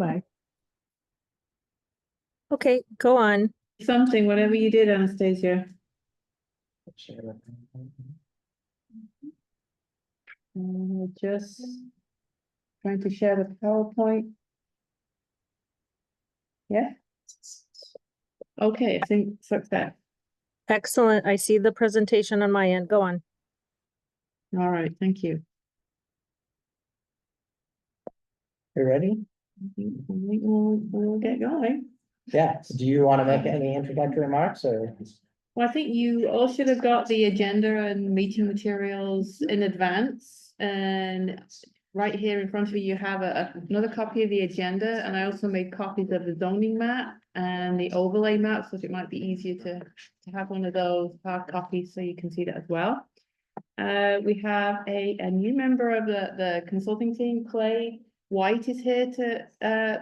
by. Okay, go on. Something, whatever you did, Anastasia. Just trying to share the PowerPoint. Yeah. Okay, I think so that. Excellent. I see the presentation on my end. Go on. All right, thank you. You ready? We'll get going. Yeah, so do you want to make any introductory remarks or? Well, I think you all should have got the agenda and meeting materials in advance. And right here in front of you, you have another copy of the agenda. And I also made copies of the zoning map and the overlay map, so it might be easier to have one of those hard copies so you can see that as well. We have a new member of the consulting team, Clay White is here to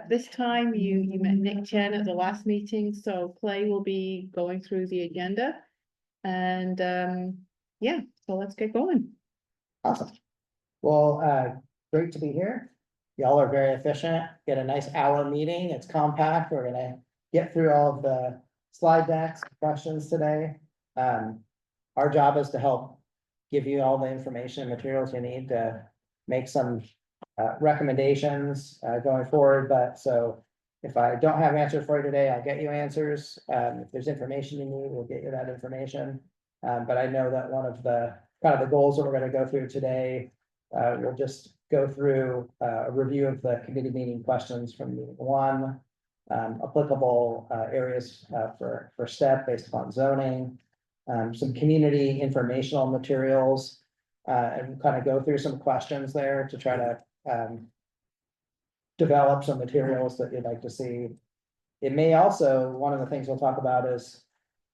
this time. You met Nick Chen at the last meeting, so Clay will be going through the agenda. And yeah, so let's get going. Awesome. Well, great to be here. Y'all are very efficient, get a nice hour meeting. It's compact. We're gonna get through all of the slide decks, questions today. Our job is to help give you all the information and materials you need to make some recommendations going forward. But so if I don't have answers for you today, I'll get you answers. If there's information you need, we'll get you that information. But I know that one of the kind of the goals that we're going to go through today, we'll just go through a review of the committee meeting questions from meeting one, applicable areas for STEP based upon zoning, some community informational materials, and kind of go through some questions there to try to develop some materials that you'd like to see. It may also, one of the things we'll talk about is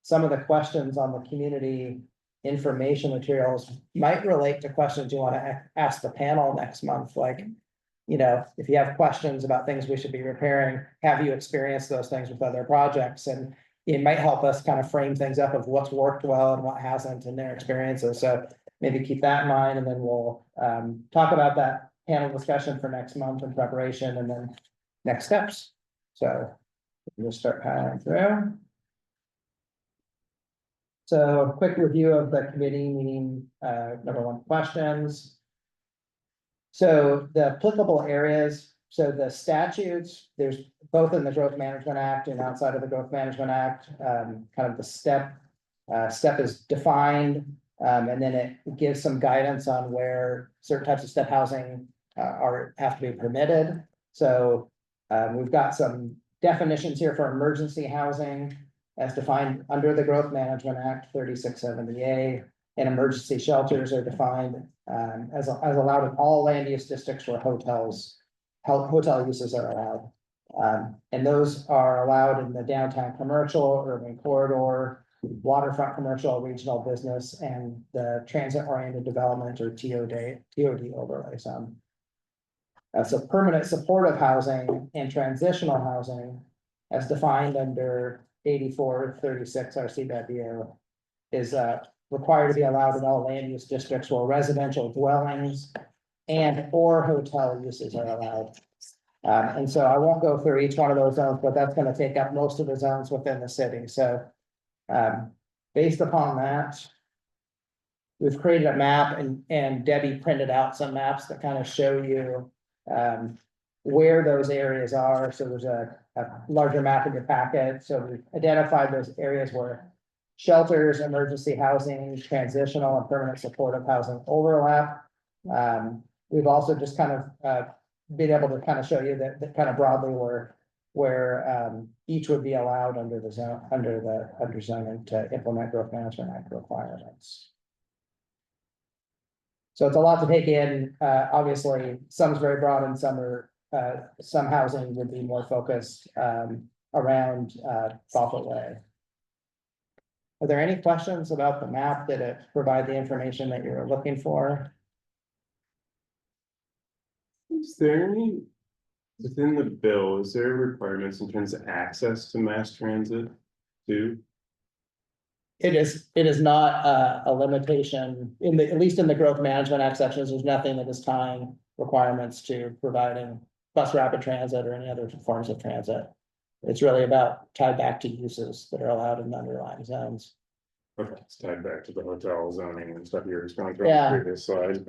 some of the questions on the community information materials might relate to questions you want to ask the panel next month. Like, you know, if you have questions about things we should be repairing, have you experienced those things with other projects? And it might help us kind of frame things up of what's worked well and what hasn't in their experiences. So maybe keep that in mind, and then we'll talk about that panel discussion for next month in preparation and then next steps. So we'll start powering through. So a quick review of the committee meeting, number one, questions. So the applicable areas, so the statutes, there's both in the Growth Management Act and outside of the Growth Management Act, kind of the STEP is defined. And then it gives some guidance on where certain types of STEP housing have to be permitted. So we've got some definitions here for emergency housing as defined under the Growth Management Act 3670A, and emergency shelters are defined as allowed in all land use districts where hotel uses are allowed. And those are allowed in the downtown commercial, urban corridor, waterfront commercial, regional business, and the transit-oriented development or TOD overlay zone. So permanent supportive housing and transitional housing, as defined under 8436 RCW, is required to be allowed in all land use districts where residential dwellings and or hotel uses are allowed. And so I won't go through each one of those zones, but that's going to take up most of the zones within the city. So based upon that, we've created a map, and Debbie printed out some maps that kind of show you where those areas are. So there's a larger map in your packet. So we've identified those areas where shelters, emergency housing, transitional and permanent supportive housing overlap. We've also just kind of been able to kind of show you that kind of broadly where each would be allowed under the zone, under zoning to implement Growth Management Act requirements. So it's a lot to take in. Obviously, some is very broad, and some housing would be more focused around Fawful Way. Are there any questions about the map? Did it provide the information that you're looking for? Is there any, within the bill, is there requirements in terms of access to mass transit too? It is not a limitation at least in the Growth Management Act sections. There's nothing that is tying requirements to providing bus rapid transit or any other forms of transit. It's really about tied back to uses that are allowed in the underlying zones. Okay, it's tied back to the hotel zoning and stuff you were going through on Yeah. the previous slide.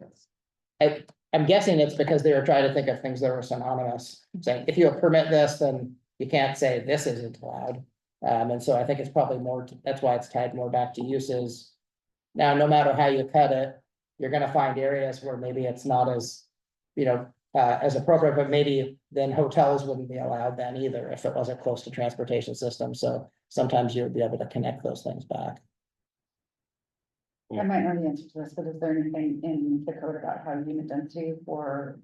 I'm guessing it's because they were trying to think of things that were synonymous, saying if you permit this, then you can't say this isn't allowed. And so I think it's probably more, that's why it's tied more back to uses. Now, no matter how you cut it, you're gonna find areas where maybe it's not as, as appropriate, but maybe then hotels wouldn't be allowed then either if it wasn't close to transportation systems. So sometimes you would be able to connect those things back. I might know the answer to this, but is there anything in the code about how unit density for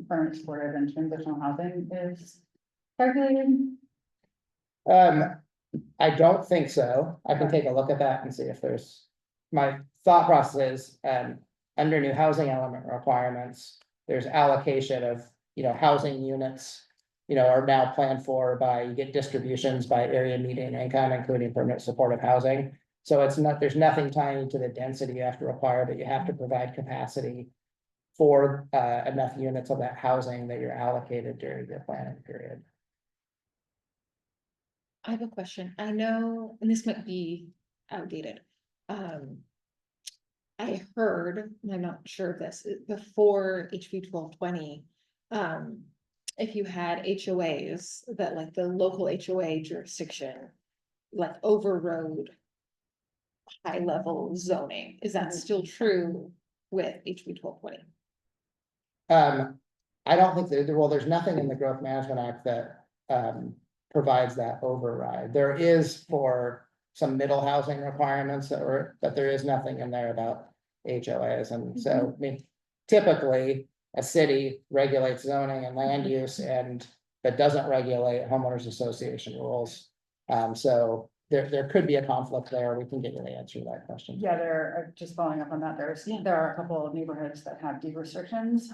permanent supportive and transitional housing is calculated? I don't think so. I can take a look at that and see if there's. My thought process is, under new housing element requirements, there's allocation of, housing units. Are now planned for by, you get distributions by area median income, including permanent supportive housing. So it's not, there's nothing tying to the density you have to require, but you have to provide capacity for enough units of that housing that you're allocated during your planning period. I have a question. I know, and this might be outdated. I heard, and I'm not sure of this, before HB 1220. If you had HOAs that like the local HOA jurisdiction, like overrode high level zoning, is that still true with HB 1220? I don't think there's nothing in the Growth Management Act that provides that override. There is for some middle housing requirements but there is nothing in there about HOAs. And so, I mean, typically a city regulates zoning and land use but doesn't regulate homeowners association rules. So there could be a conflict there. We can get you the answer to that question. Yeah, just following up on that, there are a couple of neighborhoods that have deed restrictions.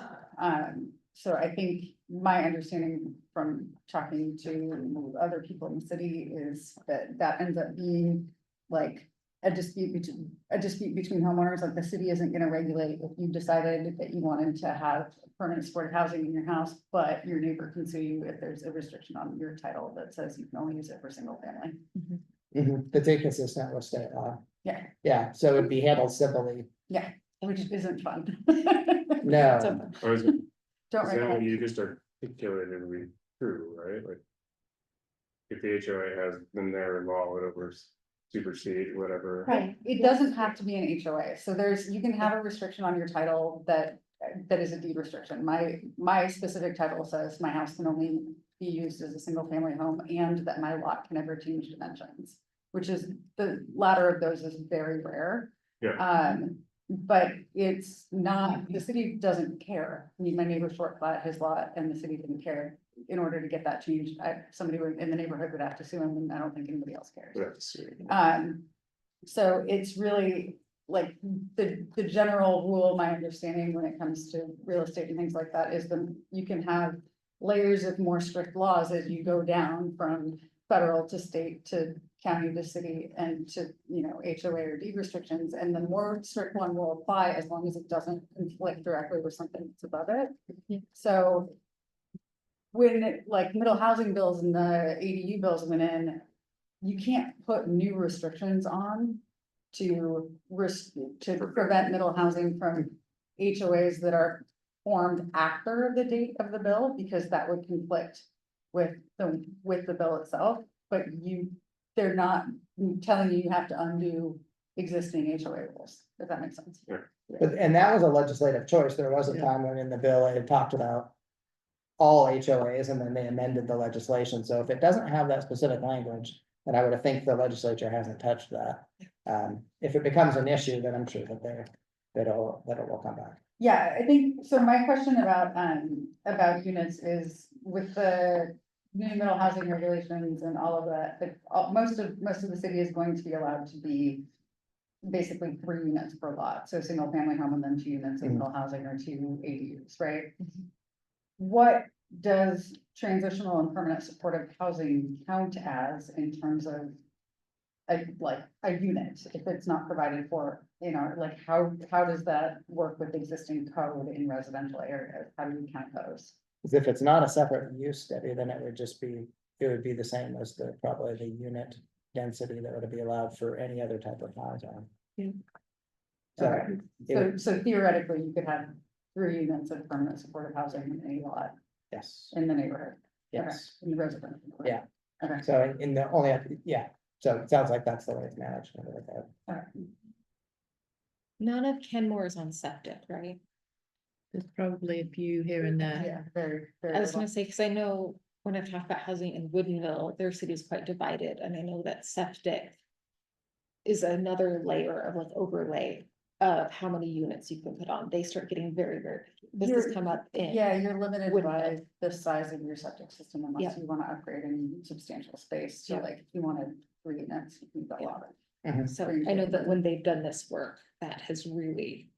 So I think my understanding from talking to other people in the city is that ends up being like a dispute between homeowners. Like the city isn't gonna regulate if you decided that you wanted to have permanent supportive housing in your house, but your neighbor can sue you if there's a restriction on your title that says you can only use it for single family. That's inconsistent with state law. Yeah. Yeah, so it'd be handled civilly. Yeah, which isn't fun. No, Or is Don't that what recommend. you just articulated would be true, right? Like. If the HOA has, then their law would supersede whatever. Right, it doesn't have to be an HOA, so you can have a restriction on your title that is a deed restriction. My specific title says my house can only be used as a single family home and that my lot can never change dimensions. Which is, the latter of those is very rare. Yeah. But it's not, the city doesn't care. I mean, my neighbor short flat his lot and the city didn't care. In order to get that changed, somebody in the neighborhood would have to sue him, and I don't think anybody else cares. That's. So it's really like the general rule, my understanding when it comes to real estate and things like that is you can have layers of more strict laws as you go down from federal to state to county to city and to, HOA or deed restrictions, and the more strict one will apply as long as it doesn't conflict directly with something that's above it. So when middle housing bills and the ADU bills went in, you can't put new restrictions on to prevent middle housing from HOAs that are formed after the date of the bill, because that would conflict with the bill itself, but they're not telling you have to undo existing HOA rules, if that makes sense. and that was a legislative choice. There was a time when in the bill it had talked about all HOAs and then they amended the legislation. So if it doesn't have that specific language, then I would think the legislature hasn't touched that. If it becomes an issue, then I'm sure that it will come back. Yeah, I think, so my question about units is with the new middle housing regulations and all of that, most of the city is going to be allowed to be basically 3 units per lot, so single family home and then 2 units of middle housing or 2 ADUs, right? What does transitional and permanent supportive housing count as in terms of a unit, if it's not provided for, how does that work with existing code in residential areas? How do we count those? Because if it's not a separate use study, then it would just be, it would be the same as the, probably the unit density that would be allowed for any other type of housing. Yeah. So, Okay. it So, would- so theoretically, you could have 3 units of permanent supportive housing in any lot yes, in the neighborhood. Okay, yes. in the residential. Yeah. Okay, So in the only, yeah, so it sounds like that's the way it's managed. Something like that. all right. None of Kenmore is on septic, right? There's probably a few here and there. Yeah, very, very. I was little. gonna say, cause I know when I've talked about housing in Woodinville, their city is quite divided, and I know that septic. Is another layer of like overlay of how many units you can put on. They start getting very, very, picky. This has You're- come up in. Yeah, you're limited Wouldn't by it? the size of your septic system unless Yeah. you wanna upgrade any substantial space, so Yeah. like, if you wanted 3 units, you can go Yeah. on it. Mhm. So Very I know good. that when they've done this work, that has really.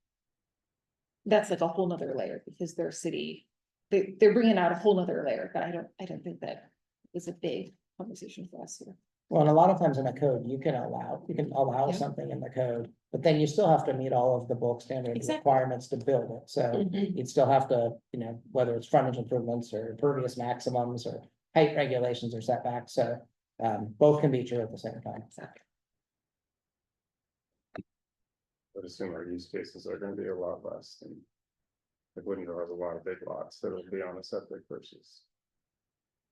That's like a whole nother layer because their city, they're bringing out a whole nother layer, but I don't think that is a big conversation for us here. Well, and a lot of times in a code, you can allow Yeah. something in the code, but then you still have to meet all of the bulk standard Exactly. requirements to build it, so. Mhm. You'd still have to, you know, whether it's frontage improvements or impervious maximums or height regulations or setbacks, so. Both can be true at the same time. Exactly. But assume our use cases are gonna be a lot less than. Like Woodinville has a lot of big lots that'll be on a septic versus.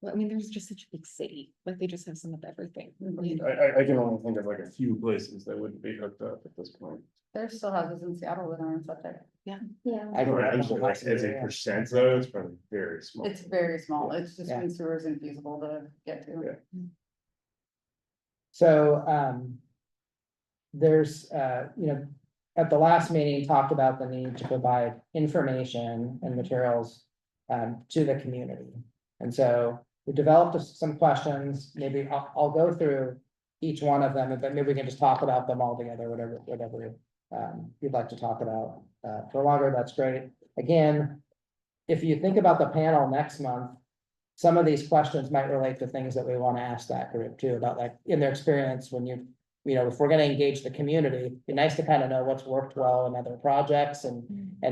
Well, I mean, there's just such a big city, like they just have some of everything. I can only think of like a few places that wouldn't be hooked up at this point. There's still houses in Seattle that aren't septic. Yeah. I grew up in I'm sure, like, as a Hawaii, percent though, it's probably very small. It's very small, it's just Yeah. when sewer is infeasible to get to. Yeah. So, there's, you know, at the last meeting, talked about the need to provide information and materials to the community. And so we developed some questions, maybe I'll go through each one of them, but maybe we can just talk about them all together, whatever you'd like to talk about. For longer, that's great. Again, if you think about the panel next month, some of these questions might relate to things that we want to ask that group too, about like in their experience when you know, if we're gonna engage the community, it'd be nice to kind of know what's worked well in other projects and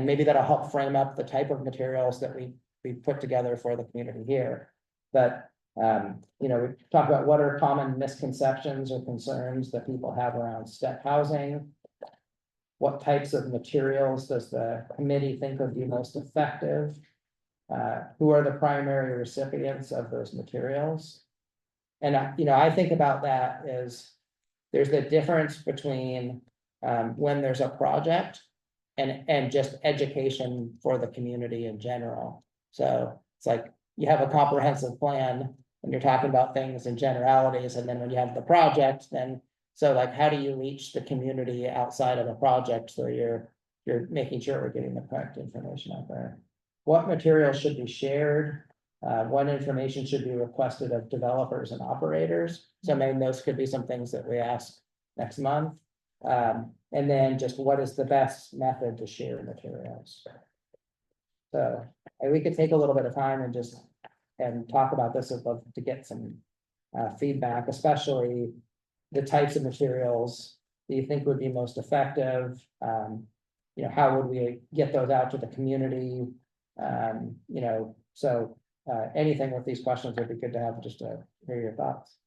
maybe that'll help frame up the type of materials that we put together for the community here. But, you know, we talk about what are common misconceptions or concerns that people have around step housing. What types of materials does the committee think would be most effective? Who are the primary recipients of those materials? And you know, I think about that as there's the difference between when there's a project and just education for the community in general. So it's like you have a comprehensive plan when you're talking about things in generalities, and then when you have the project, then so like how do you reach the community outside of a project so you're making sure we're getting the correct information out there? What materials should be shared? What information should be requested of developers and operators? So maybe those could be some things that we ask next month. And then just what is the best method to share materials? So we could take a little bit of time and just talk about this above to get some feedback, especially the types of materials that you think would be most effective. You know, how would we get those out to the community? You know, so anything with these questions would be good to have just to hear your thoughts.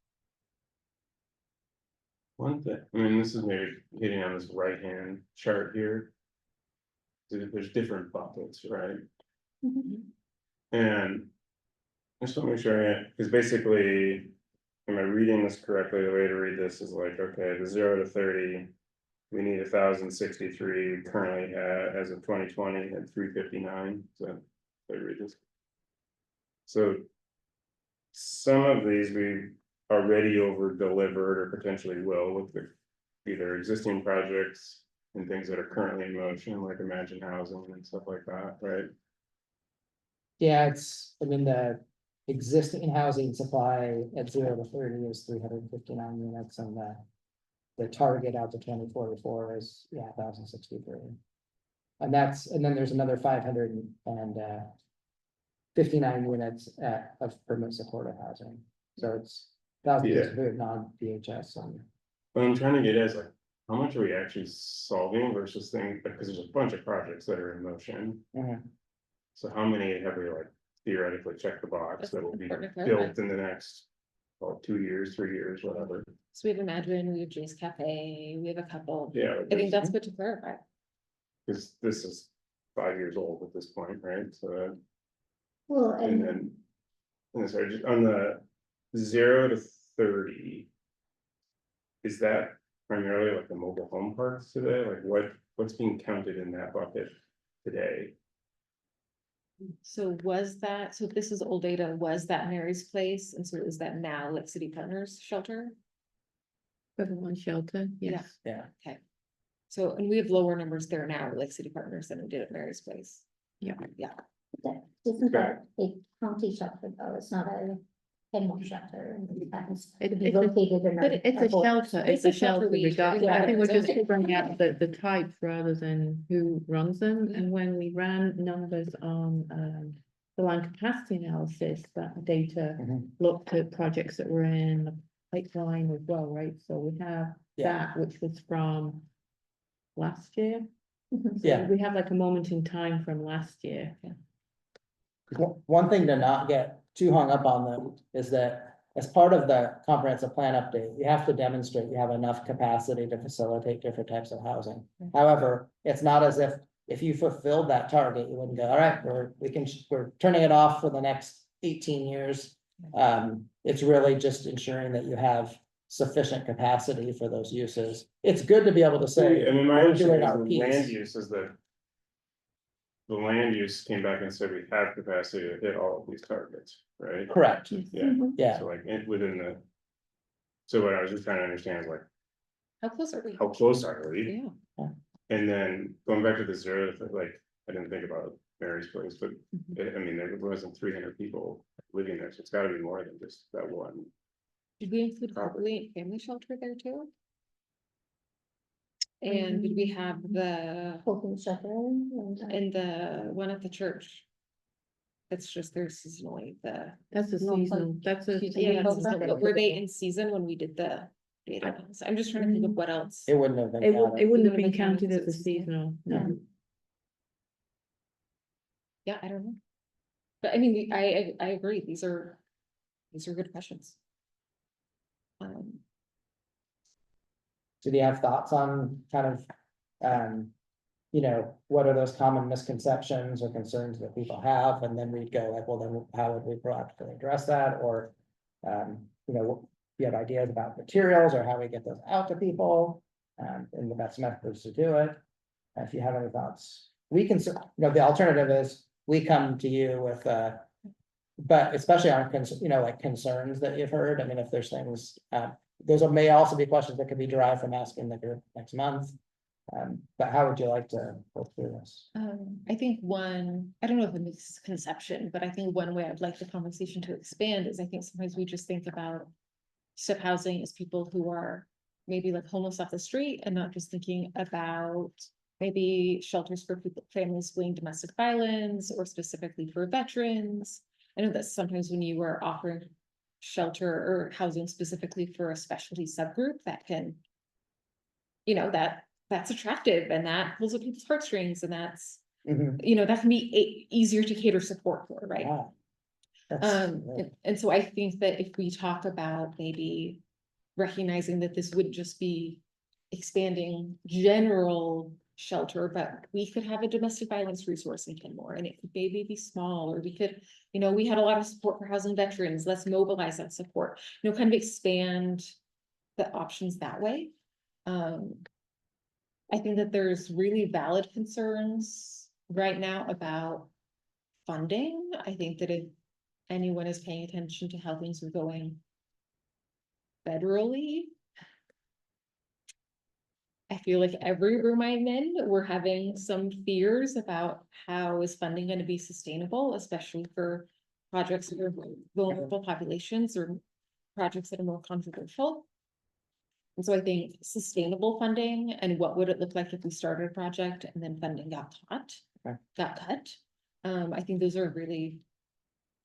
One thing, I mean, this is maybe hitting on this right-hand chart here. There's different buckets, right? And I just want to make sure, because basically, am I reading this correctly? The way to read this is like, okay, the 0 to 30. We need 1,063 currently as of 2020 at 359. So I read this. So some of these we already over delivered or potentially will with the either existing projects and things that are currently in motion, like Imagine Housing and stuff like that, right? Yeah, I mean, the existing housing supply at 0 to 30 is 359 units and the target out to 2044 is, 1,063. And then there's another 559 units of permit supportive housing. So it's 1,063 non-DHS and. What I'm trying to get is like, how much are we actually solving versus things, because there's a bunch of projects that are in motion. Mhm. So how many have we like theoretically check the box That's that will be important to clarify. built in the next, well, 2 years, 3 years, whatever. So we have Imagine, we have Jay's Cafe, we have a couple. Yeah. I think that's good to clarify. Cause this is 5 years old at this point, right? So, Well, and then. And sorry, just on the 0 to 30. Is that primarily like the mobile home parks today? Like what's being counted in that bucket today? So was that, so if this is old data, was that Mary's Place? And so is that now like City Partners Shelter? For the one shelter, Yeah. yes. Yeah, So, and we have lower numbers there now, like City Partners than we did at Mary's Place. Yeah. Yeah, isn't that a county shelter though? It's not a Kenmore shelter. It- It'd be it's a- located in. But it's a shelter, it's a shelter we- regardless. yeah, I think we're just it's okay. figuring out the types rather than who runs them. And when we ran numbers on the land capacity analysis, that data Mhm. looked at projects that were in the pipeline as well, right? So we have Yeah. that, which was from last year. Mhm. So Yeah. we have like a moment in time from last year. One thing to not get too hung up on though, is that as part of the comprehensive plan update, you have to demonstrate you have enough capacity to facilitate different types of housing. However, it's not as if you fulfilled that target, you wouldn't go, all right, we're turning it off for the next 18 years. It's really just ensuring that you have sufficient capacity for those uses. It's good to be able to say, I mean, my we're doing understanding is our the land piece. use is that. The land use came back and said we have capacity to hit all of these targets, right? Correct, Yeah, yeah. so like within the. So what I was just trying to understand is like, how close are we? how close are we? Yeah. And then going back to the 0, like, I didn't think about Mary's Place, but I mean, there wasn't 300 people living there, so it's gotta be more than just that one. Did we include family shelter there too? And did we have the, Open shelter. and the one at the church? It's just their seasonally, the, That's a No, it's seasonal, that's a. yeah, that's seasonal. seasonal, but were they in season when we did the data? So I'm just trying to think of what else. It wouldn't have been. It counted. wouldn't have wouldn't been have been counted counted as a as seasonal. seasonal, no. Yeah, I don't know. But I mean, I agree, these are good questions. So do you have thoughts on kind of, what are those common misconceptions or concerns that people have? And then we'd go like, well, then how would we proactively address that? Or, you have ideas about materials or how we get those out to people, and the best methods to do it. If you have any thoughts, we can, the alternative is we come to you with, but especially on, like concerns that you've heard. I mean, if there's things, those may also be questions that could be derived from asking the group next month. But how would you like to go through this? I think one, I don't know if it's a misconception, but I think one way I'd like the conversation to expand is I think sometimes we just think about step housing as people who are maybe like homeless off the street and not just thinking about maybe shelters for people, families fleeing domestic violence or specifically for veterans. I know that sometimes when you are offering shelter or housing specifically for a specialty subgroup that can, that's attractive and that pulls at people's heartstrings and that's, Mhm. that can be easier to cater support for, right? Yeah. That's- And so I think that if we talk about maybe recognizing that this would just be expanding general shelter, but we could have a domestic violence resource in Kenmore and it could maybe be small, or we could, we had a lot of support for housing veterans, let's mobilize that support, kind of expand the options that way. I think that there's really valid concerns right now about funding. I think that if anyone is paying attention to how things are going federally, I feel like every room I'm in, we're having some fears about how is funding going to be sustainable, especially for projects that are vulnerable populations or projects that are more controversial. And so I think sustainable funding and what would it look like if we started a project and then funding got cut. I think those are really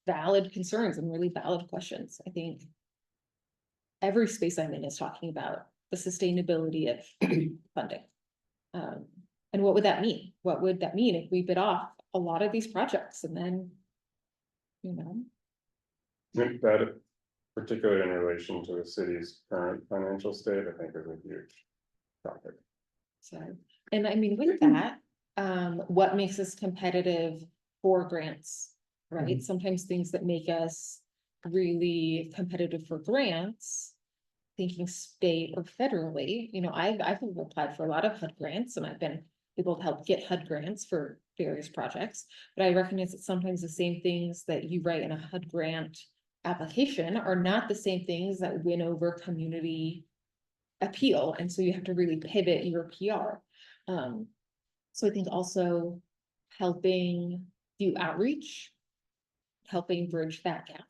valid concerns and really valid questions. I think every space I'm in is talking about the sustainability of funding. And what would that mean? What would that mean if we bid off a lot of these projects and then you know? That, particularly in relation to the city's current financial state, I think is a huge topic. So, and I mean, with that, what makes us competitive for grants? Right, sometimes things that make us really competitive for grants. Thinking state or federally, you know, I've applied for a lot of HUD grants and I've been able to help get HUD grants for various projects. But I recognize that sometimes the same things that you write in a HUD grant application are not the same things that win over community appeal, and so you have to really pivot your PR. So I think also helping do outreach, helping bridge that gap.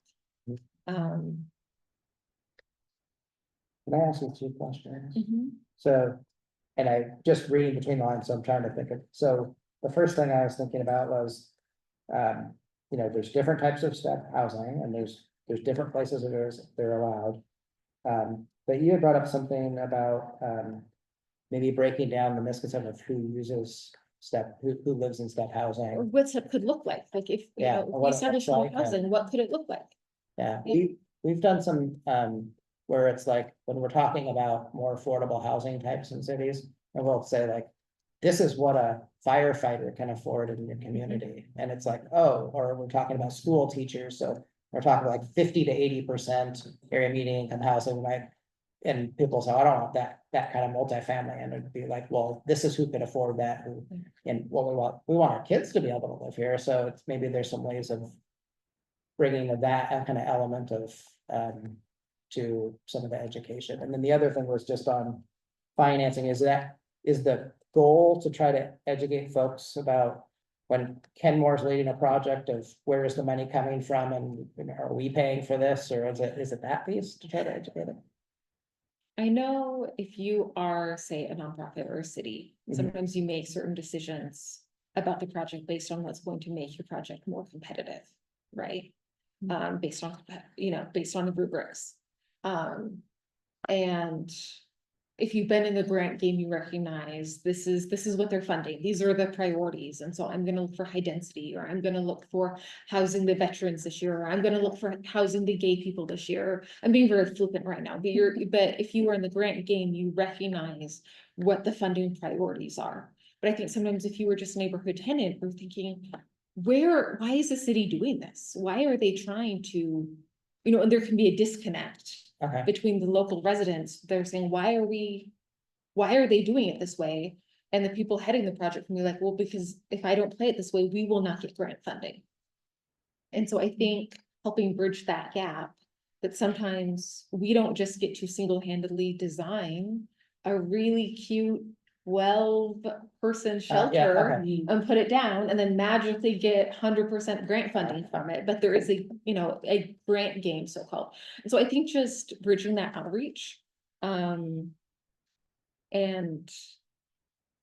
Can I ask you two questions? Mhm. So, and I just reading between the lines, so I'm trying to think of, so the first thing I was thinking about was. You know, there's different types of step housing and there's different places that they're allowed. But you had brought up something about, maybe breaking down the misconception of who uses who lives in step Or housing. what's it could look like if, you Yeah, know, or if what we it establish looks more like, housing, what could it look like? Yeah, Yeah. we've done some, where it's like, when we're talking about more affordable housing types in cities, and we'll say like. This is what a firefighter can afford in your community, and it's like, oh, or we're talking about school teachers, so. We're talking like 50 to 80% area median income housing, right? And people say, I don't want that kind of multifamily, and it'd be like, well, this is who could afford that, and what we want our kids to be able to live here, so it's maybe there's some ways of. Bringing that kind of element of, to some of the education, and then the other thing was just on financing, is the goal to try to educate folks about. When Kenmore's leading a project of where is the money coming from and are we paying for this, or is it that piece to try to educate it? I know if you are, say, a nonprofit or a city, Mhm. sometimes you make certain decisions about the project based on what's going to make your project more competitive, right? Based on, you know, based on the rubrics. And if you've been in the grant game, you recognize this is what they're funding. These are the priorities. And so I'm gonna look for high density, or I'm gonna look for housing the veterans this year, or I'm gonna look for housing the gay people this year. I'm being very flippant right now, but if you were in the grant game, you recognize what the funding priorities are. But I think sometimes if you were just a neighborhood tenant, we're thinking, why is the city doing this? Why are they trying to, you know, and there can be a disconnect Okay, between the local residents. They're saying, why are they doing it this way? And the people heading the project can be like, well, because if I don't play it this way, we will not get grant funding. And so I think helping bridge that gap, that sometimes we don't just get to single-handedly design a really cute 12-person shelter okay. and put it down and then magically get 100% grant funding from it, but there is a, you know, a grant game so-called. And so I think just bridging that outreach, and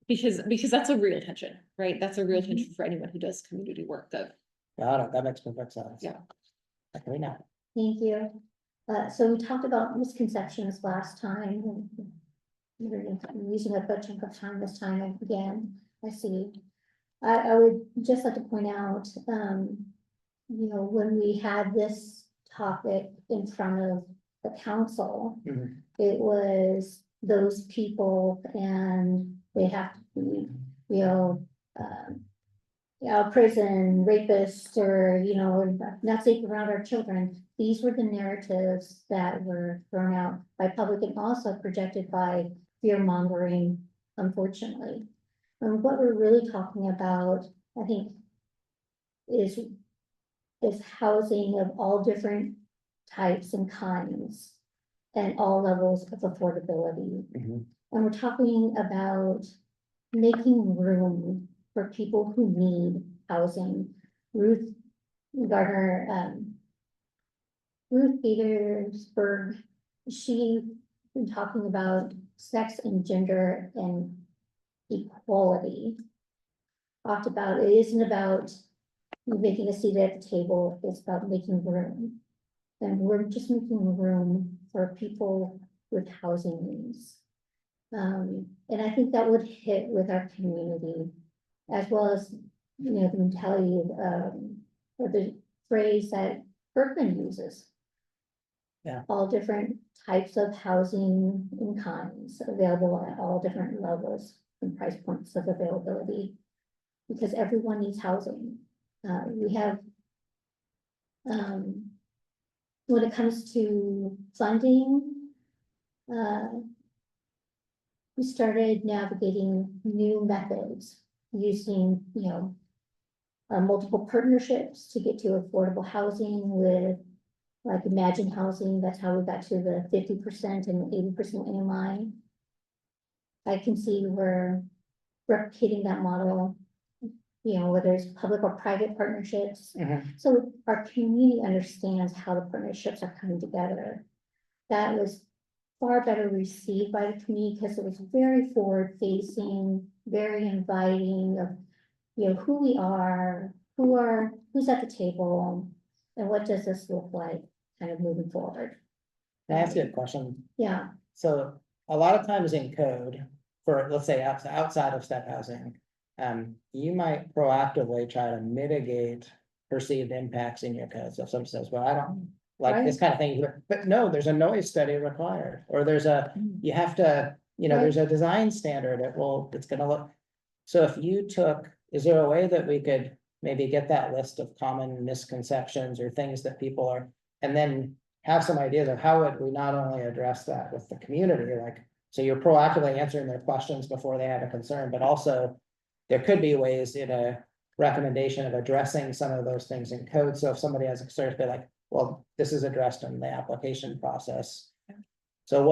because that's a real tension, right? That's a real tension for anyone who does community work of, Got it, that makes perfect sense. Yeah. Okay, now, Thank you. So we talked about misconceptions last time. And we're using a good chunk of time this time again, I see. I would just like to point out, you know, when we had this topic in front of the council, Mhm. it was those people and they have to be, you know, prison rapists or, you know, not safe around our children. These were the narratives that were thrown out by public and also projected by fear mongering, unfortunately. And what we're really talking about, I think, is housing of all different types and kinds and all levels of affordability. Mhm. And we're talking about making room for people who need housing. Ruth Gardner, Ruth Petersburg, she been talking about sex and gender and equality. Talked about, it isn't about making a seat at the table, it's about making room. And we're just making room for people with housing needs. And I think that would hit with our community, as well as, you know, the mentality of the phrase that Berkman uses. Yeah. All different types of housing and kinds available at all different levels and price points of availability. Because everyone needs housing. We have. When it comes to funding. We started navigating new methods using, multiple partnerships to get to affordable housing with. Like Imagine Housing, that's how we got to the 50% and 80% AMI. I can see we're replicating that model, whether it's public or private partnerships. Mhm. So our community understands how the partnerships are coming together. That was far better received by the community because it was very forward facing, very inviting of, who we are, who's at the table, and what does this look like kind of moving forward. Can I ask you a question? Yeah, So a lot of times in code, for, let's say, outside of step housing. You might proactively try to mitigate perceived impacts in your code. So if someone says, well, I don't like this kind of thing, but no, there's a noise study required, or you have to, there's a design standard, it's gonna look. So if you is there a way that we could maybe get that list of common misconceptions or things that people are, and then have some ideas of how would we not only address that with the community, like, so you're proactively answering their questions before they have a concern, but also there could be ways in a recommendation of addressing some of those things in code. So if somebody has a concern, be like, well, this is addressed in the application process. So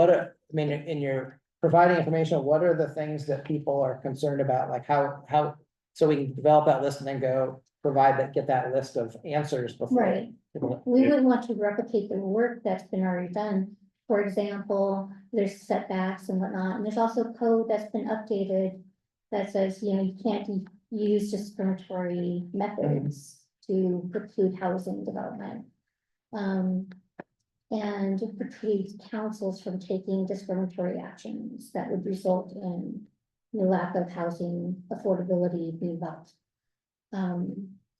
in your providing information, what are the things that people are concerned about? Like how, so we can develop that list and then go get that list of answers before. right. We wouldn't want to replicate the work that's been already done. For example, there's setbacks and whatnot, and there's also code that's been updated that says, you can't use discriminatory methods to preclude housing development. And preclude councils from taking discriminatory actions that would result in the lack of housing affordability being built.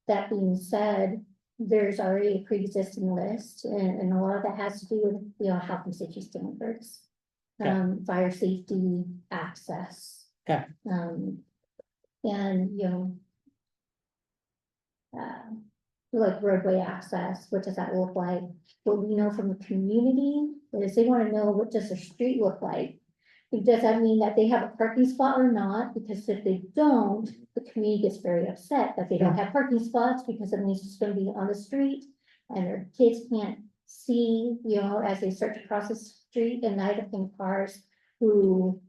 That being said, there's already a pre-existing list, and a lot of that has to do with, health and safety standards. Okay. Fire safety, access. Okay. And, like roadway access, what does that look like? What we know from the community is they want to know, what does their street look like? Does that mean that they have a parking spot or not? Because if they don't, the community gets very upset that they don't have parking spots, because it means it's gonna be on the street. And their kids can't see, as they start to cross the street at night, in cars who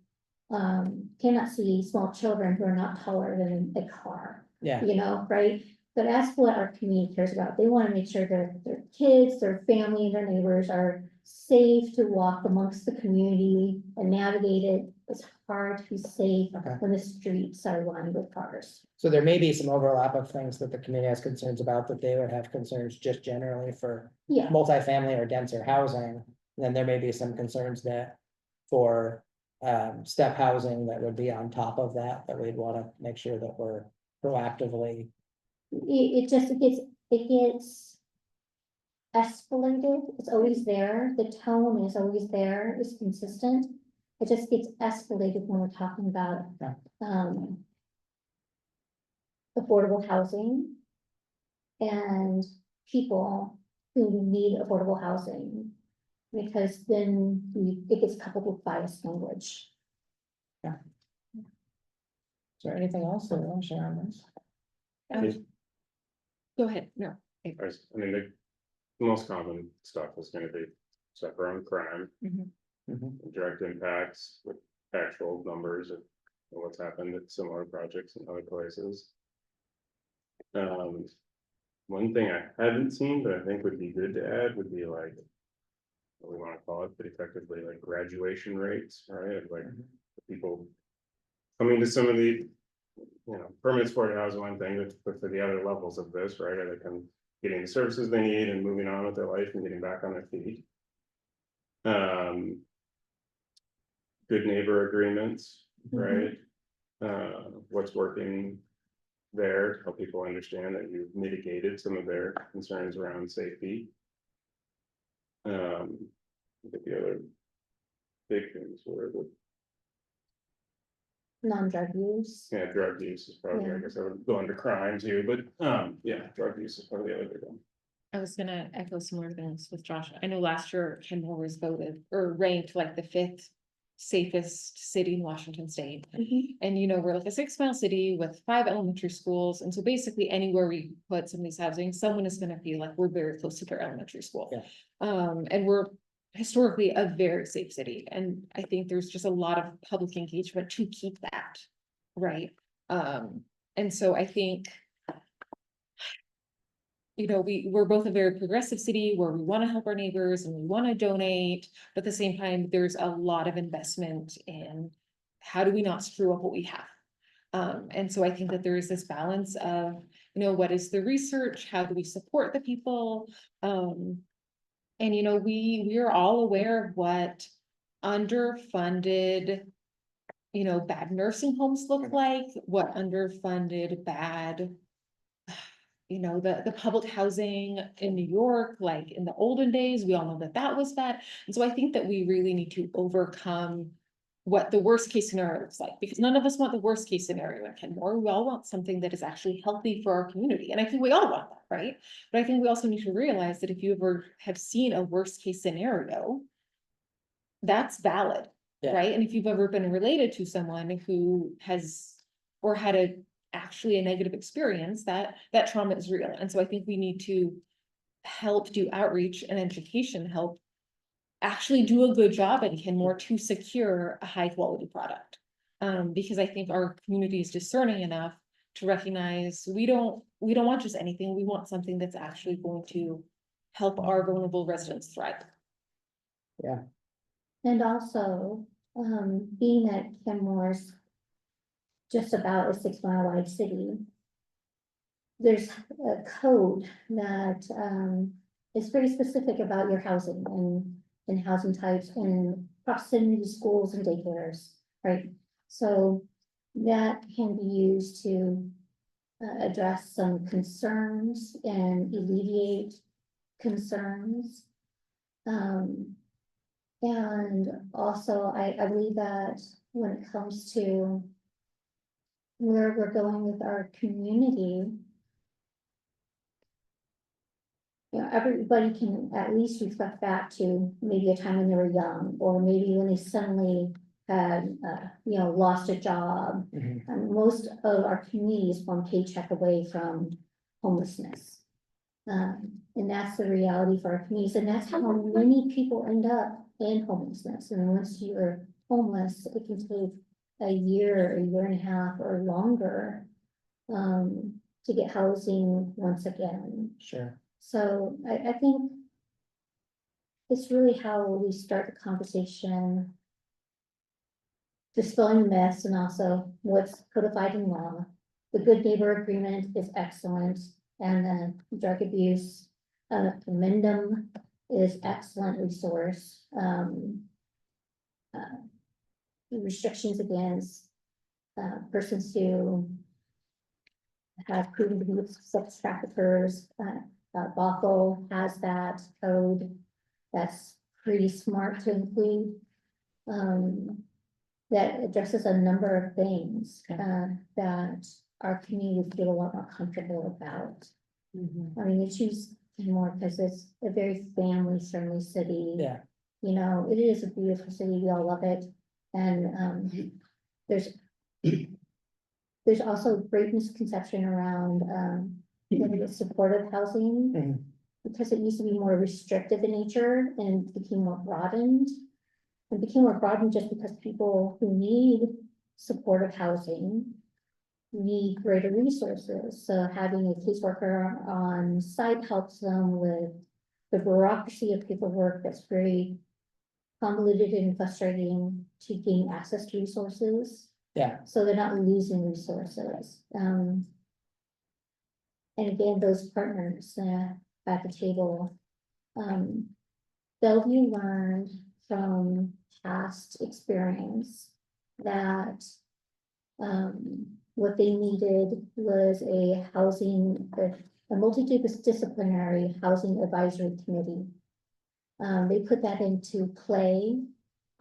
cannot see small children who are not taller than a car. Yeah. Right? But that's what our community cares about. They want to make sure that their kids, their family, their neighbors are safe to walk amongst the community and navigate it. It's hard to be safe Okay. when the streets are lined with cars. So there may be some overlap of things that the community has concerns about, that they would have concerns just generally for Yeah, multifamily or denser housing. And then there may be some concerns that for step housing that would be on top of that we'd want to make sure that we're proactively. it gets escalated. It's always there. The tone is always there. It's consistent. It just gets escalated when we're talking about Yeah. affordable housing and people who need affordable housing, because then it gets coupled with biased language. Is there anything else that you want to share on this? Go ahead, no. I mean, the most common stuff is gonna be suffer on crime, Mhm. direct impacts with actual numbers of what's happened at similar projects in other places. One thing I haven't seen, but I think would be good to add would be like, what we wanna call it, but effectively like graduation rates, right? Of like people coming to some of the, permanent supported housing, one thing, but for the other levels of this, right? Are they getting the services they need and moving on with their life and getting back on their feet? Good neighbor agreements, right? What's working there to help people understand that you've mitigated some of their concerns around safety. I think the other big things were the, Non-drug use. yeah, drug use is probably, I Yeah. guess I would go under crime too, but, yeah, drug use is probably the other big one. I was gonna echo similar things with Josh. I know last year Kenmore was voted or ranked like the 5th safest city in Washington state. And you know, we're like a 6-mile city with 5 elementary schools. And so basically anywhere we put some of these housing, someone is gonna feel like we're very close to their elementary school. Yeah. And we're historically a very safe city. And I think there's just a lot of public engagement to keep that, right? And so I think, you know, we're both a very progressive city where we want to help our neighbors and we want to donate, but at the same time, there's a lot of investment in how do we not screw up what we have? And so I think that there is this balance of, you know, what is the research? How do we support the people? And you know, we are all aware of what underfunded, you know, bad nursing homes look like, what underfunded bad, you know, the public housing in New York, like in the olden days, we all know that that was bad. And so I think that we really need to overcome what the worst case scenario looks like, because none of us want the worst case scenario in Kenmore. We all want something that is actually healthy for our community. And I think we all want that, right? But I think we also need to realize that if you ever have seen a worst case scenario, that's valid, Yeah. right? And if you've ever been related to someone who has or had actually a negative experience, that trauma is real. And so I think we need to help do outreach and education, help actually do a good job in Kenmore to secure a high quality product. Because I think our community is discerning enough to recognize we don't want just anything. We want something that's actually going to help our vulnerable residents thrive. And also, being that Kenmore's just about a 6-mile wide city, there's a code that, is very specific about your housing and housing types and proximity to schools and daycares, right? So that can be used to address some concerns and alleviate concerns. And also, I believe that when it comes to where we're going with our community, you know, everybody can at least reflect back to maybe a time when they were young, or maybe when they suddenly had, you know, lost a job. Mhm. And most of our community is one paycheck away from homelessness. And that's the reality for our communities, and that's how many people end up in homelessness. And once you're homeless, it can take a year and a half or longer to get housing once again. Sure. So I think it's really how we start the conversation, dispelling myths and also what's codified in law. The Good Neighbor Agreement is excellent, and the drug abuse amendment is excellent resource. Restrictions against persons who have proven to be sex traffickers. Bothell has that code that's pretty smart to include. That addresses a number of things that our community feel a lot more comfortable about. I mean, they choose more because it's a very family friendly city. Yeah. You know, it is a beautiful city. We all love it. And there's also great misconception around supportive housing. Mhm. Because it used to be more restrictive in nature and became more broadened. It became more broadened just because people who need supportive housing need greater resources. So having a caseworker on site helps them with the bureaucracy of paperwork that's very convoluted and frustrating to gain access to resources. Yeah. So they're not losing resources. And again, those partners at the table. Bellevue learned from past experience that what they needed was a multidisciplinary housing advisory committee. They put that into play,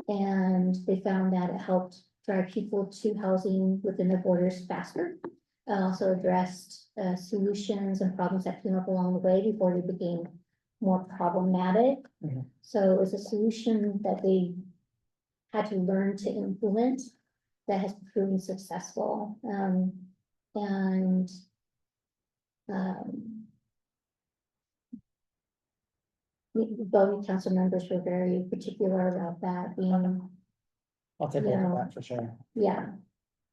and they found that it helped drive people to housing within the borders faster. Also addressed solutions and problems that came up along the way before they became more problematic. Mhm. So it was a solution that they had to learn to implement that has proven successful. And Bellevue council members were very particular about that being, I'll take a look at Yeah. that for sure. yeah,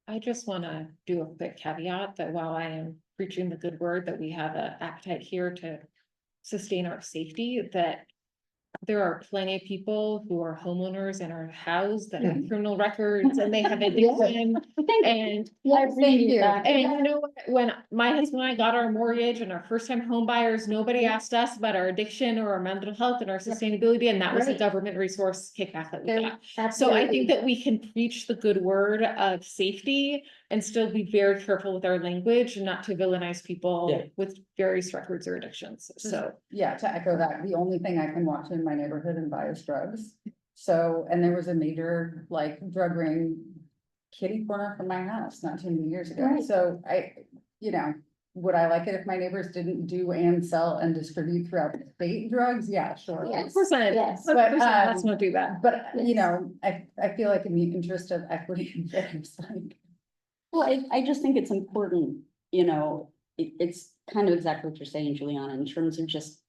I just wanna do a quick caveat that while I am preaching the good word, that we have an appetite here to sustain our safety, that there are plenty of people who are homeowners and are housed that have criminal records and they have addiction. And yeah, Thank you. And you know, what? When my husband and I got our mortgage and our first time home buyers, nobody asked us about our addiction or our mental health and our sustainability, and that was a Right. government resource kickback that we There- got. So I absolutely. think that we can preach the good word of safety and still be very careful with our language and not to villainize people Yeah. with various records or addictions, so. Yeah, to echo that, the only thing I can watch in my neighborhood and buy is drugs. So, and there was a major like drug ring kitty corner from my house not too many years ago. Right. So would I like it if my neighbors didn't do and sell and distribute throughout the state drugs? Yeah, sure. Yes. 100%, Yes. 100%, But, let's not do that. But, Yes. I feel like in the interest of equity and fairness, like, Well, I just think it's important, it's kind of exactly what you're saying, Juliana, in terms of just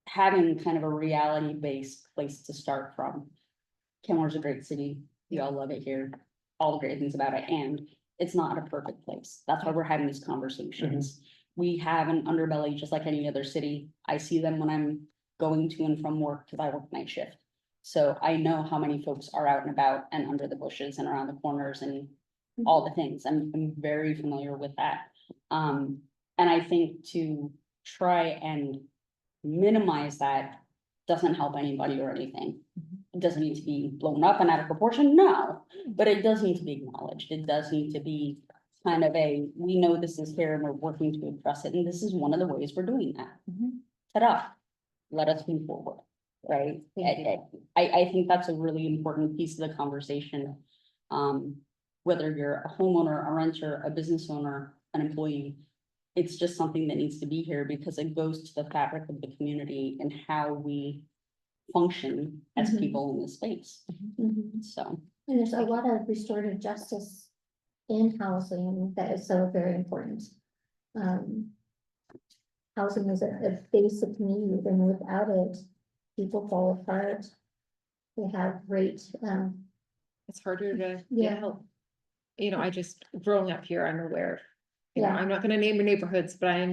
having kind of a reality-based place to start from. Kenmore's a great city. We all love it here, all the great things about it, and it's not a perfect place. That's why we're having these conversations. We have an underbelly just like any other city. I see them when I'm going to and from work because I work night shift. So I know how many folks are out and about and under the bushes and around the corners and all the things. I'm very familiar with that. And I think to try and minimize that doesn't help anybody or anything. It doesn't need to be blown up and out of proportion, no, but it does need to be acknowledged. It does need to be kind of we know this is here and we're working to address it, and this is one of the ways we're doing that. Ta-da, let us move forward, right? I think that's a really important piece of the conversation. Whether you're a homeowner, a renter, a business owner, an employee, it's just something that needs to be here because it goes to the fabric of the community and how we function as Mhm. people in this space, Mhm. so. And there's a lot of restorative justice in housing that is so very important. Housing is a basic need, and without it, people fall apart. They have great, It's harder to Yeah. get help. I just, growing up here, I'm aware. Yeah. I'm not gonna name the neighborhoods, but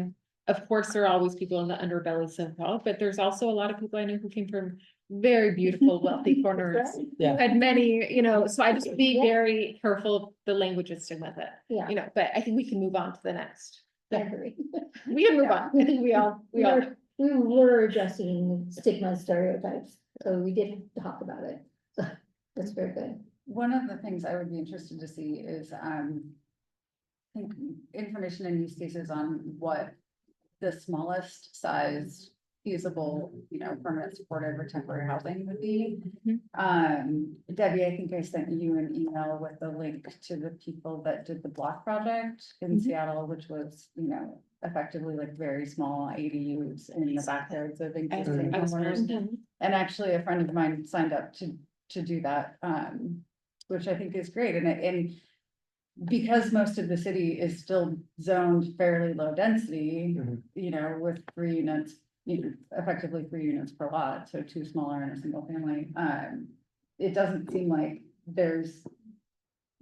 of course, there are always people in the underbelly so-called, but there's also a lot of people I know who came from very beautiful, wealthy corners. Yeah. And many, so I just be Yeah. very careful of the language that's in with it, yeah, but I think we can move on to the next. I agree. We can move on. I think we all. We were addressing stigma and stereotypes, so we did talk about it, so that's very good. one of the things I would be interested to see is, I think information and use cases on what the smallest size feasible, permanent supportive or temporary housing would be. Debbie, I think I sent you an email with a link to the people that did the block project in Seattle, which was, effectively like very small ADUs in the backyards of existing I was homeowners. And actually, a friend of mine signed up to do that, which I think is great, and because most of the city is still zoned fairly low density, Mhm. with 3 units, effectively 3 units per lot, so 2 smaller and a single family. It doesn't seem like there's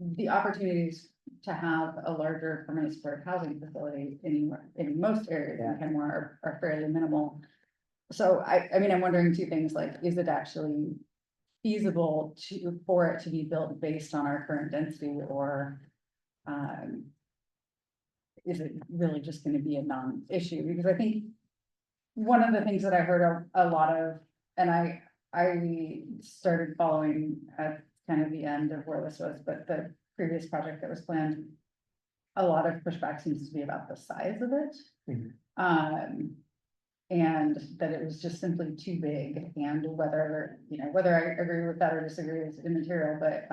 the opportunities to have a larger permanent supportive housing facility anywhere, in most areas in Kenmore are fairly minimal. So I'm wondering 2 things, like, is it actually feasible for it to be built based on our current density, or is it really just gonna be a non-issue? Because I think one of the things that I heard a lot of, and I started following at kind of the end of where this was, but the previous project that was planned, a lot of pushback seems to be about the size of it. Mhm. And that it was just simply too big, and whether, whether I agree with that or disagree is immaterial, but,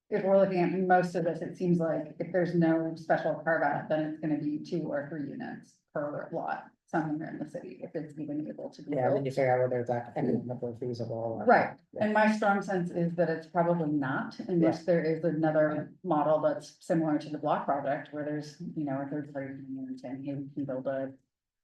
if we're looking at most of this, it seems like if there's no special carve out, then it's gonna be 2 or 3 units per lot somewhere in the city, if it's even able to be Yeah, then built. you figure out whether it's economically feasible. or- Right, and my strong sense is that it's probably not, unless there is another model that's similar to the block project, where there's, a third party coming in and saying, hey, we can build a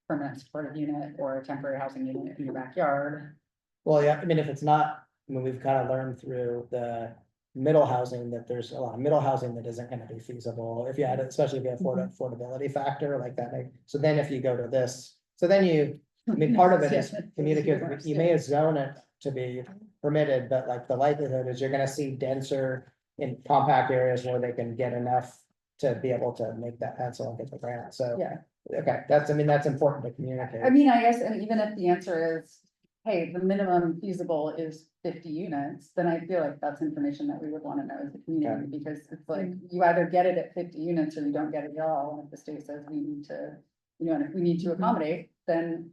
permanent supportive unit or a temporary housing unit in your backyard. Well, yeah, I mean, if it's not, I mean, we've kind of learned through the middle housing that there's a lot of middle housing that isn't gonna be feasible. If you had, especially if you have affordability factor like that, so then if you go to this, so then I mean, part of it is communicate, you may zone it to be permitted, but like the likelihood is you're gonna see denser in compact areas where they can get enough to be able to make that pencil and get the grant, so. Yeah. Okay, I mean, that's important to communicate. I mean, I guess, and even if the answer is, hey, the minimum feasible is 50 units, then I feel like that's information that we would wanna know as a community, because it's like, you either get it at 50 units or you don't get it at all, and if the state says we need to, and if we need to accommodate, then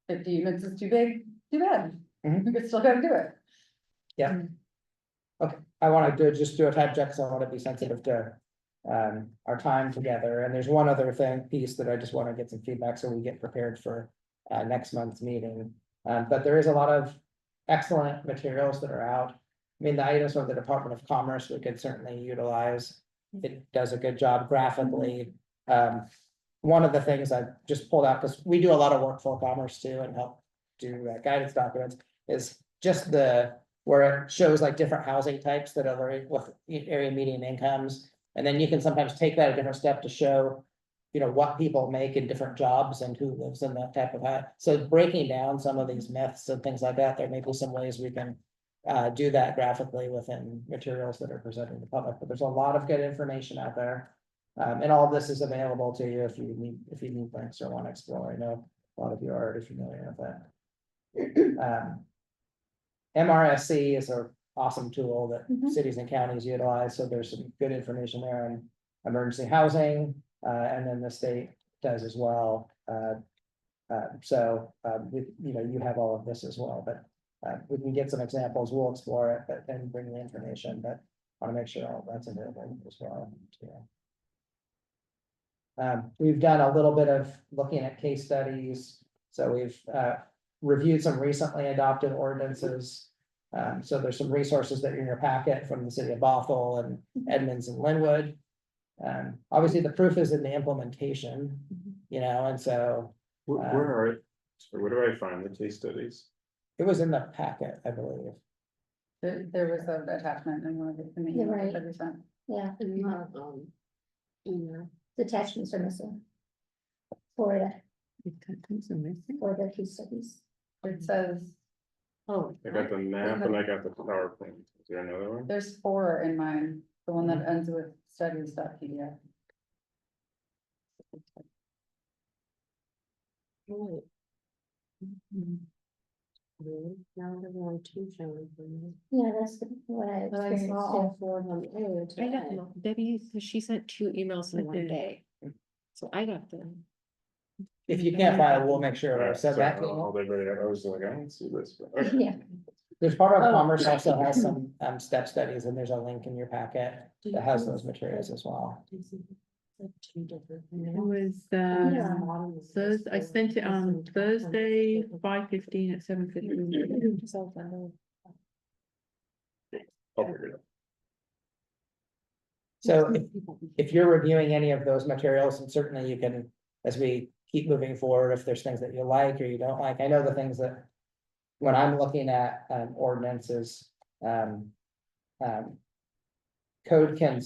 50 units is too big, too bad. Mhm. We could still gotta do it. I wanna just do a type check, so I wanna be sensitive to. Our time together, and there's one other piece that I just wanna get some feedback, so we get prepared for, next month's meeting. But there is a lot of excellent materials that are out. I mean, the items from the Department of Commerce, we could certainly utilize. It does a good job graphically. One of the things I just pulled out, because we do a lot of work for commerce too, and help do guidance documents, is just where it shows like different housing types that are with area median incomes. And then you can sometimes take that a different step to show, what people make in different jobs and who lives in that type of house. So breaking down some of these myths and things like that, there may be some ways we can do that graphically within materials that are presented to the public, but there's a lot of good information out there. And all of this is available to you if you need links or want to explore. I know a lot of you are already familiar with that. MRSC is an awesome tool that cities and counties utilize, so there's some good information there on emergency housing, and then the state does as well. You have all of this as well, but we can get some examples, we'll explore it, but then bring the information, but want to make sure all that's available as well. We've done a little bit of looking at case studies, so we've reviewed some recently adopted ordinances. So there's some resources that are in your packet from the city of Bothell and Edmonds and Linwood. Obviously, the proof is in the implementation, and so Where do I find the case studies? it was in the packet, I believe. There was an attachment in one of the. in the You're email right. that we sent. Yeah. The attachments are missing. For the case studies. It says, Oh. I got the map and I got the PowerPoint. Is there another one? there's 4 in mine, the one that ends with studies.pdf. Now they're going to show. Yeah, that's what I But I experienced saw too. all 4 of them earlier I got today. them, Debbie, so she sent 2 emails in one day. So I got them. If you can't find it, we'll make sure I Alright, said sorry, that. I'll everybody, I was like, I don't see this. but okay. Yeah, There's part of Oh. Commerce also has some step studies, and there's a link in your packet that has those materials as well. It was, Yeah. Thursday, I sent it on Thursday, 5:15 at 7:15. I'll figure it out. So if you're reviewing any of those materials, and certainly you can, as we keep moving forward, if there's things that you like or you don't like, I know the things that. When I'm looking at ordinances, code can.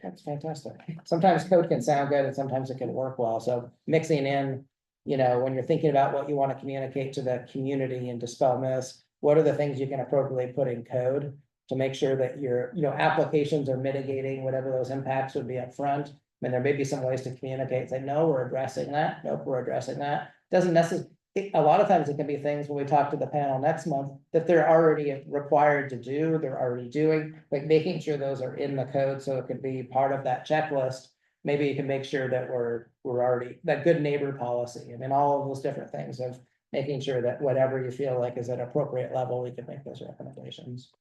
That's fantastic. Sometimes code can sound good and sometimes it can work well, so mixing in. When you're thinking about what you want to communicate to the community and dispel myths, what are the things you can appropriately put in code? To make sure that your, applications are mitigating whatever those impacts would be up front. I mean, there may be some ways to communicate, say, no, we're addressing that, nope, we're addressing that. Doesn't necessarily, a lot of times it can be things when we talk to the panel next month that they're already required to do, they're already doing, like making sure those are in the code, so it could be part of that checklist. Maybe you can make sure that we're already, that good neighbor policy, I mean, all of those different things of making sure that whatever you feel like is at appropriate level, we can make those recommendations.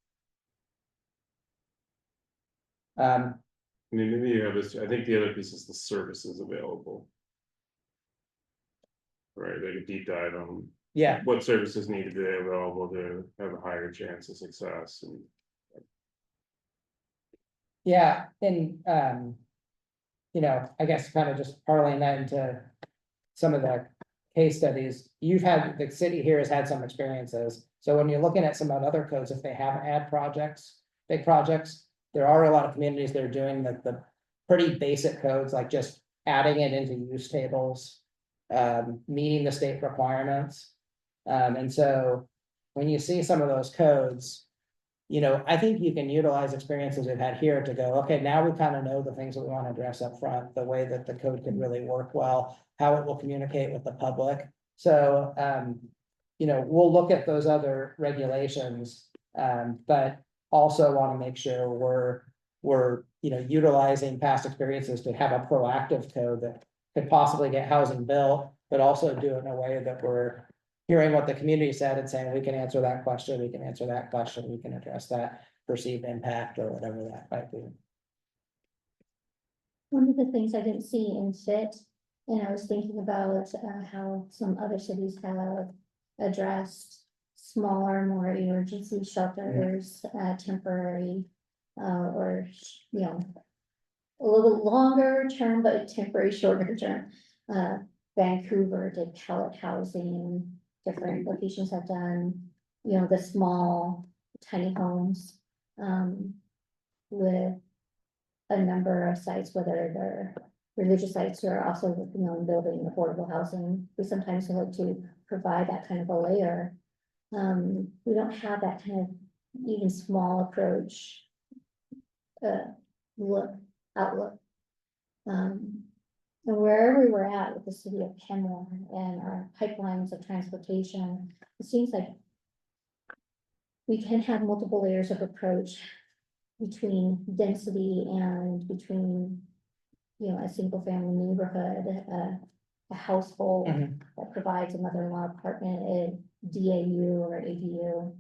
I mean, maybe you have this, I think the other piece is the services available. Right, like a deep dive on Yeah, what services need to be available to have a higher chance of success and. yeah, and, you know, I guess kind of just parlaying that into some of the case studies, the city here has had some experiences. So when you're looking at some of the other codes, if they haven't had projects, big projects, there are a lot of communities that are doing the pretty basic codes, like just adding it into use tables, meeting the state requirements. And so when you see some of those codes, you know, I think you can utilize experiences we've had here to go, okay, now we kind of know the things that we want to address up front, the way that the code can really work well, how it will communicate with the public. So, you know, we'll look at those other regulations, but also want to make sure we're, you know, utilizing past experiences to have a proactive code that could possibly get housing built, but also do it in a way that we're hearing what the community said and saying, we can answer that question, we can answer that question, we can address that perceived impact or whatever that might be. One of the things I didn't see in fit, and I was thinking about how some other cities have addressed smaller, more emergency shelters, temporary, or, you know, a little longer term, but temporary, shorter term. Vancouver did pallet housing, different locations have done, you know, the small tiny homes, with a number of sites, whether they're religious sites or also working on building affordable housing. We sometimes like to provide that kind of a layer. We don't have that kind of even small approach, outlook. And wherever we were at with the city of Kenmore and our pipelines of transportation, it seems like we can have multiple layers of approach between density and between, you know, a single family neighborhood, a household that provides a mother-in-law apartment, a DAU or ADU.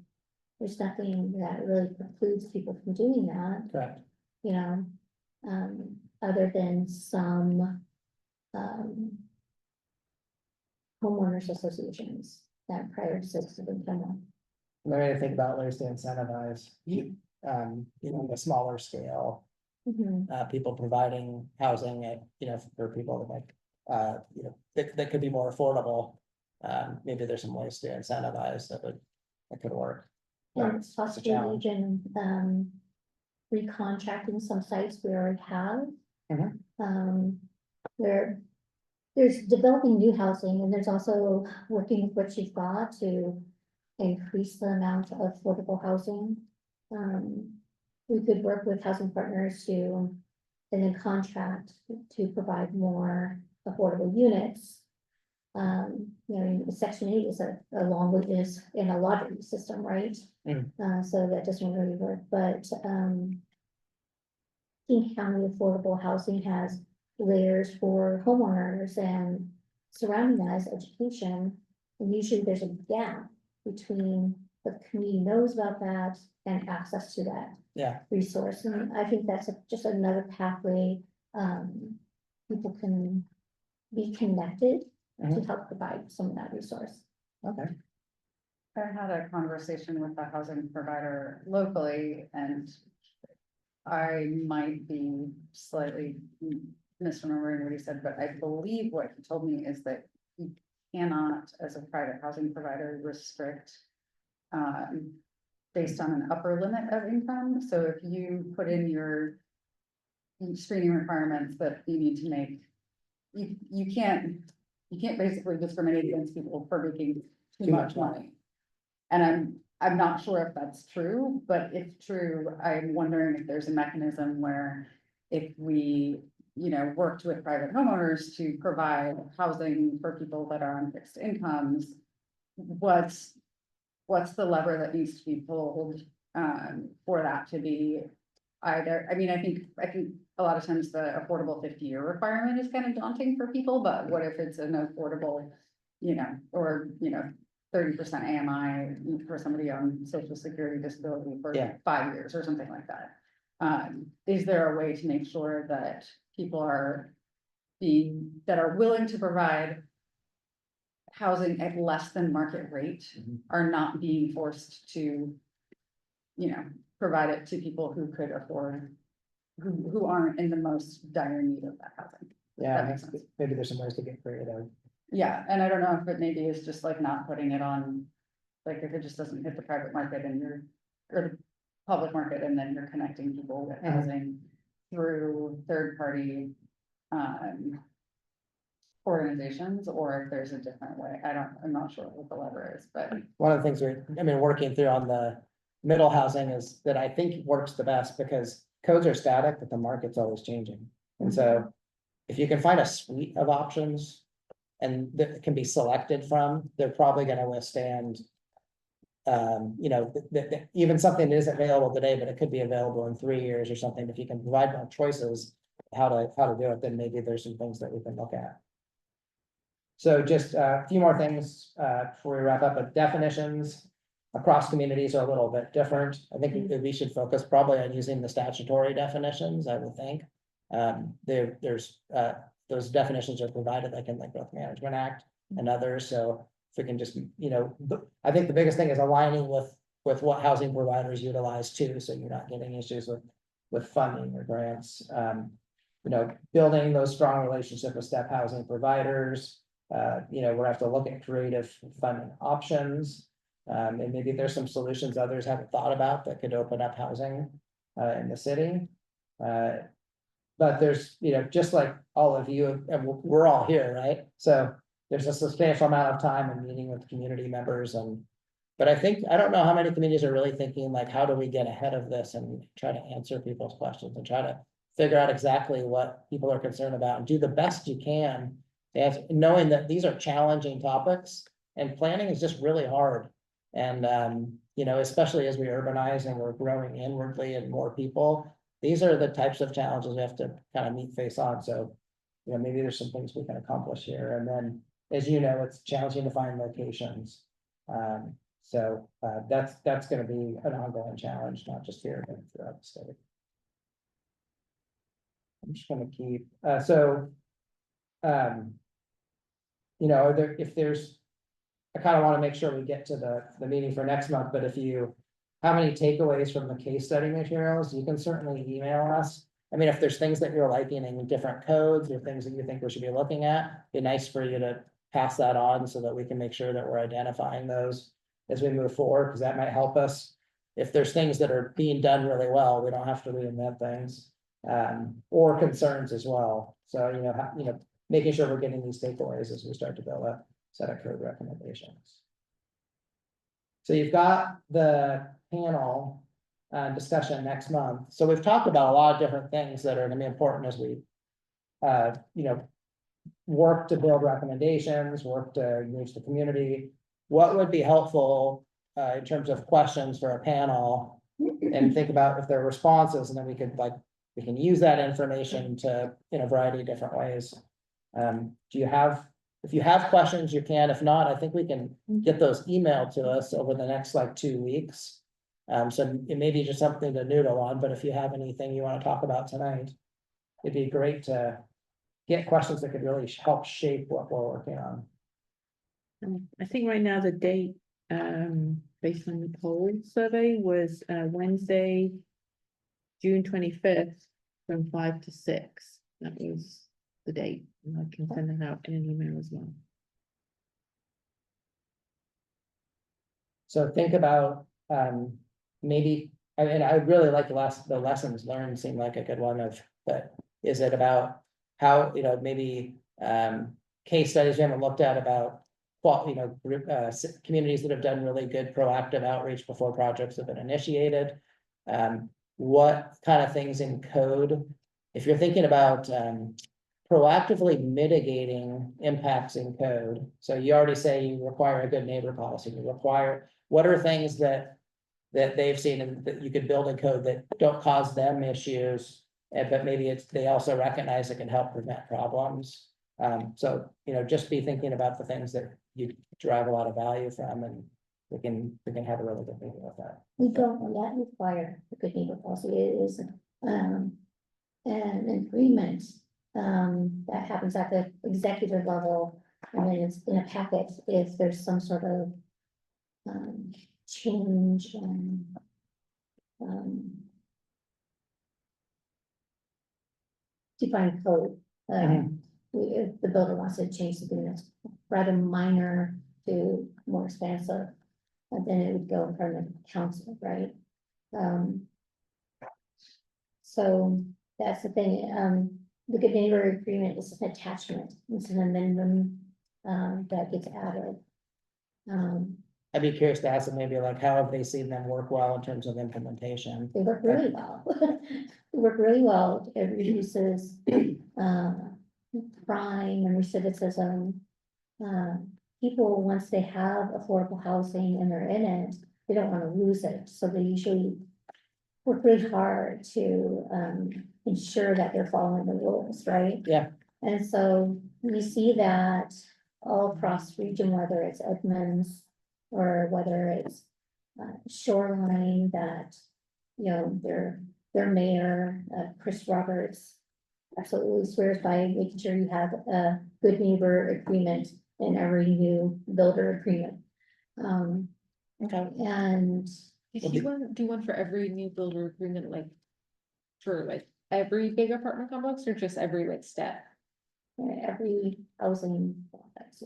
There's nothing that really precludes people from doing that. Correct. You know, other than some homeowners associations that prior existed in Kenmore. The way to think about ways to incentivize, you know, the smaller scale, people providing housing at, you know, for people that like, you know, that could be more affordable. Maybe there's some ways to incentivize that could work. And It's a possibly challenge. even recontracting some sites we already have. Where there's developing new housing and there's also working with what you've got to increase the amount of affordable housing. We could work with housing partners to, and then contract to provide more affordable units. You know, Section 8 is a is in a lottery system, right? So that doesn't really work, but King County Affordable Housing has layers for homeowners and surrounding that is education. And usually there's a gap between what the community knows about that and access to that resource. And I think that's just another pathway, people can be connected to help provide some of that resource. Okay. I had a conversation with a housing provider locally and I might be slightly misremembering what he said, but I believe what he told me is that you cannot, as a private housing provider, restrict based on an upper limit of income. So if you put in your screening requirements that you need to make, you can't basically discriminate against people for making too much money. And I'm not sure if that's true, but if true, I'm wondering if there's a mechanism where if we, you know, worked with private homeowners to provide housing for people that are on fixed incomes, what's the lever that needs to be pulled, for that to be either, I mean, I think a lot of times the affordable 50-year requirement is kind of daunting for people, but what if it's an affordable, or, 30% AMI for somebody on social security disability for Yeah. 5 years or something like that? Is there a way to make sure that people are willing to provide housing at less than market rate Mhm. are not being forced to, provide it to people who could afford, who aren't in the most dire need of that housing? Yeah, That makes sense. maybe there's some ways to get creative. Yeah, and I don't know if it maybe is just like not putting it on, like if it just doesn't hit the private market and or the public market, and then you're connecting people with Mhm. housing through third party organizations, or if there's a different way. I'm not sure what the lever is, but One of the things working through on the middle housing is that I think works the best because codes are static, but the market's always changing. And so if you can find a suite of options and that can be selected from, they're probably gonna withstand. Even something that isn't available today, but it could be available in 3 years or something. If you can provide more choices, how to do it, then maybe there's some things that we can look at. So just a few more things before we wrap up, but definitions across communities are a little bit different. I think we should focus probably on using the statutory definitions, I would think. There's those definitions are provided like in the Growth Management Act and others, so if we can just, I think the biggest thing is aligning with what housing providers utilize too, so you're not getting issues with funding or grants. Building those strong relationships with step housing providers. We'll have to look at creative funding options. And maybe there's some solutions others haven't thought about that could open up housing in the city. But there's, just like all of you, and we're all here, right? So there's a substantial amount of time in meeting with community members but I don't know how many communities are really thinking like, how do we get ahead of this and try to answer people's questions and try to figure out exactly what people are concerned about and do the best you can. Knowing that these are challenging topics and planning is just really hard. And, especially as we urbanize and we're growing inwardly and more people, these are the types of challenges we have to kind of meet face on. So, maybe there's some things we can accomplish here. And then, as you know, it's challenging to find locations. That's going to be an ongoing challenge, not just here, but throughout the state. I'm just going to keep, if there's, I kind of want to make sure we get to the meeting for next month, but if you have any takeaways from the case study materials, you can certainly email us. I mean, if there's things that you're liking in different codes or things that you think we should be looking at, it'd be nice for you to pass that on so that we can make sure that we're identifying those as we move forward, because that might help us. If there's things that are being done really well, we don't have to reinvent things, or concerns as well. So, making sure we're getting these takeaways as we start to build a set of code recommendations. So you've got the panel discussion next month. So we've talked about a lot of different things that are going to be important as we, work to build recommendations, work to engage the community. What would be helpful in terms of questions for a panel, and think about if there are responses, and then we can use that information to in a variety of different ways. If you have questions, you can. If not, I think we can get those emailed to us over the next 2 weeks. So it may be just something to noodle on, but if you have anything you want to talk about tonight, it'd be great to get questions that could really help shape what we're working on. I think right now the date, based on the poll survey, was Wednesday, June 25th, from 5 to 6. That was the date, and I can send it out in an email as well. So think about maybe, and I really like the lessons learned seemed like a good one but is it about how, maybe case studies we haven't looked at about communities that have done really good proactive outreach before projects have been initiated. What kind of things in code, if you're thinking about proactively mitigating impacts in code. So you already say you require a good neighbor policy, you require, what are things that they've seen and that you could build in code that don't cause them issues, but maybe they also recognize it can help prevent problems. So, just be thinking about the things that you derive a lot of value from, and we can have a really good meeting with that. We don't yet require a good neighbor policy. It is, an agreement, that happens at the executive level. And then it's in a packet if there's some sort of, change and, define code. If the builder wants to change something that's rather minor to more expansive, then it would go in front of council, right? So that's the thing, the good neighbor agreement is an attachment, it's an amendment, that gets added. I'd be curious to ask them maybe like, how have they seen them work well in terms of implementation? They work really well. They work really well. It reduces crime and recidivism. People, once they have affordable housing and they're in it, they don't want to lose it. So they usually work really hard to ensure that they're following the rules, right? Yeah. And so we see that all across region, whether it's Edmonds or whether it's Shoreline, that, their mayor, Chris Roberts, absolutely swears by making sure you have a good neighbor agreement in every new builder agreement. Okay. And Did you want to do one for every new builder agreement, like for like every big apartment complex or just every like step? every housing complex,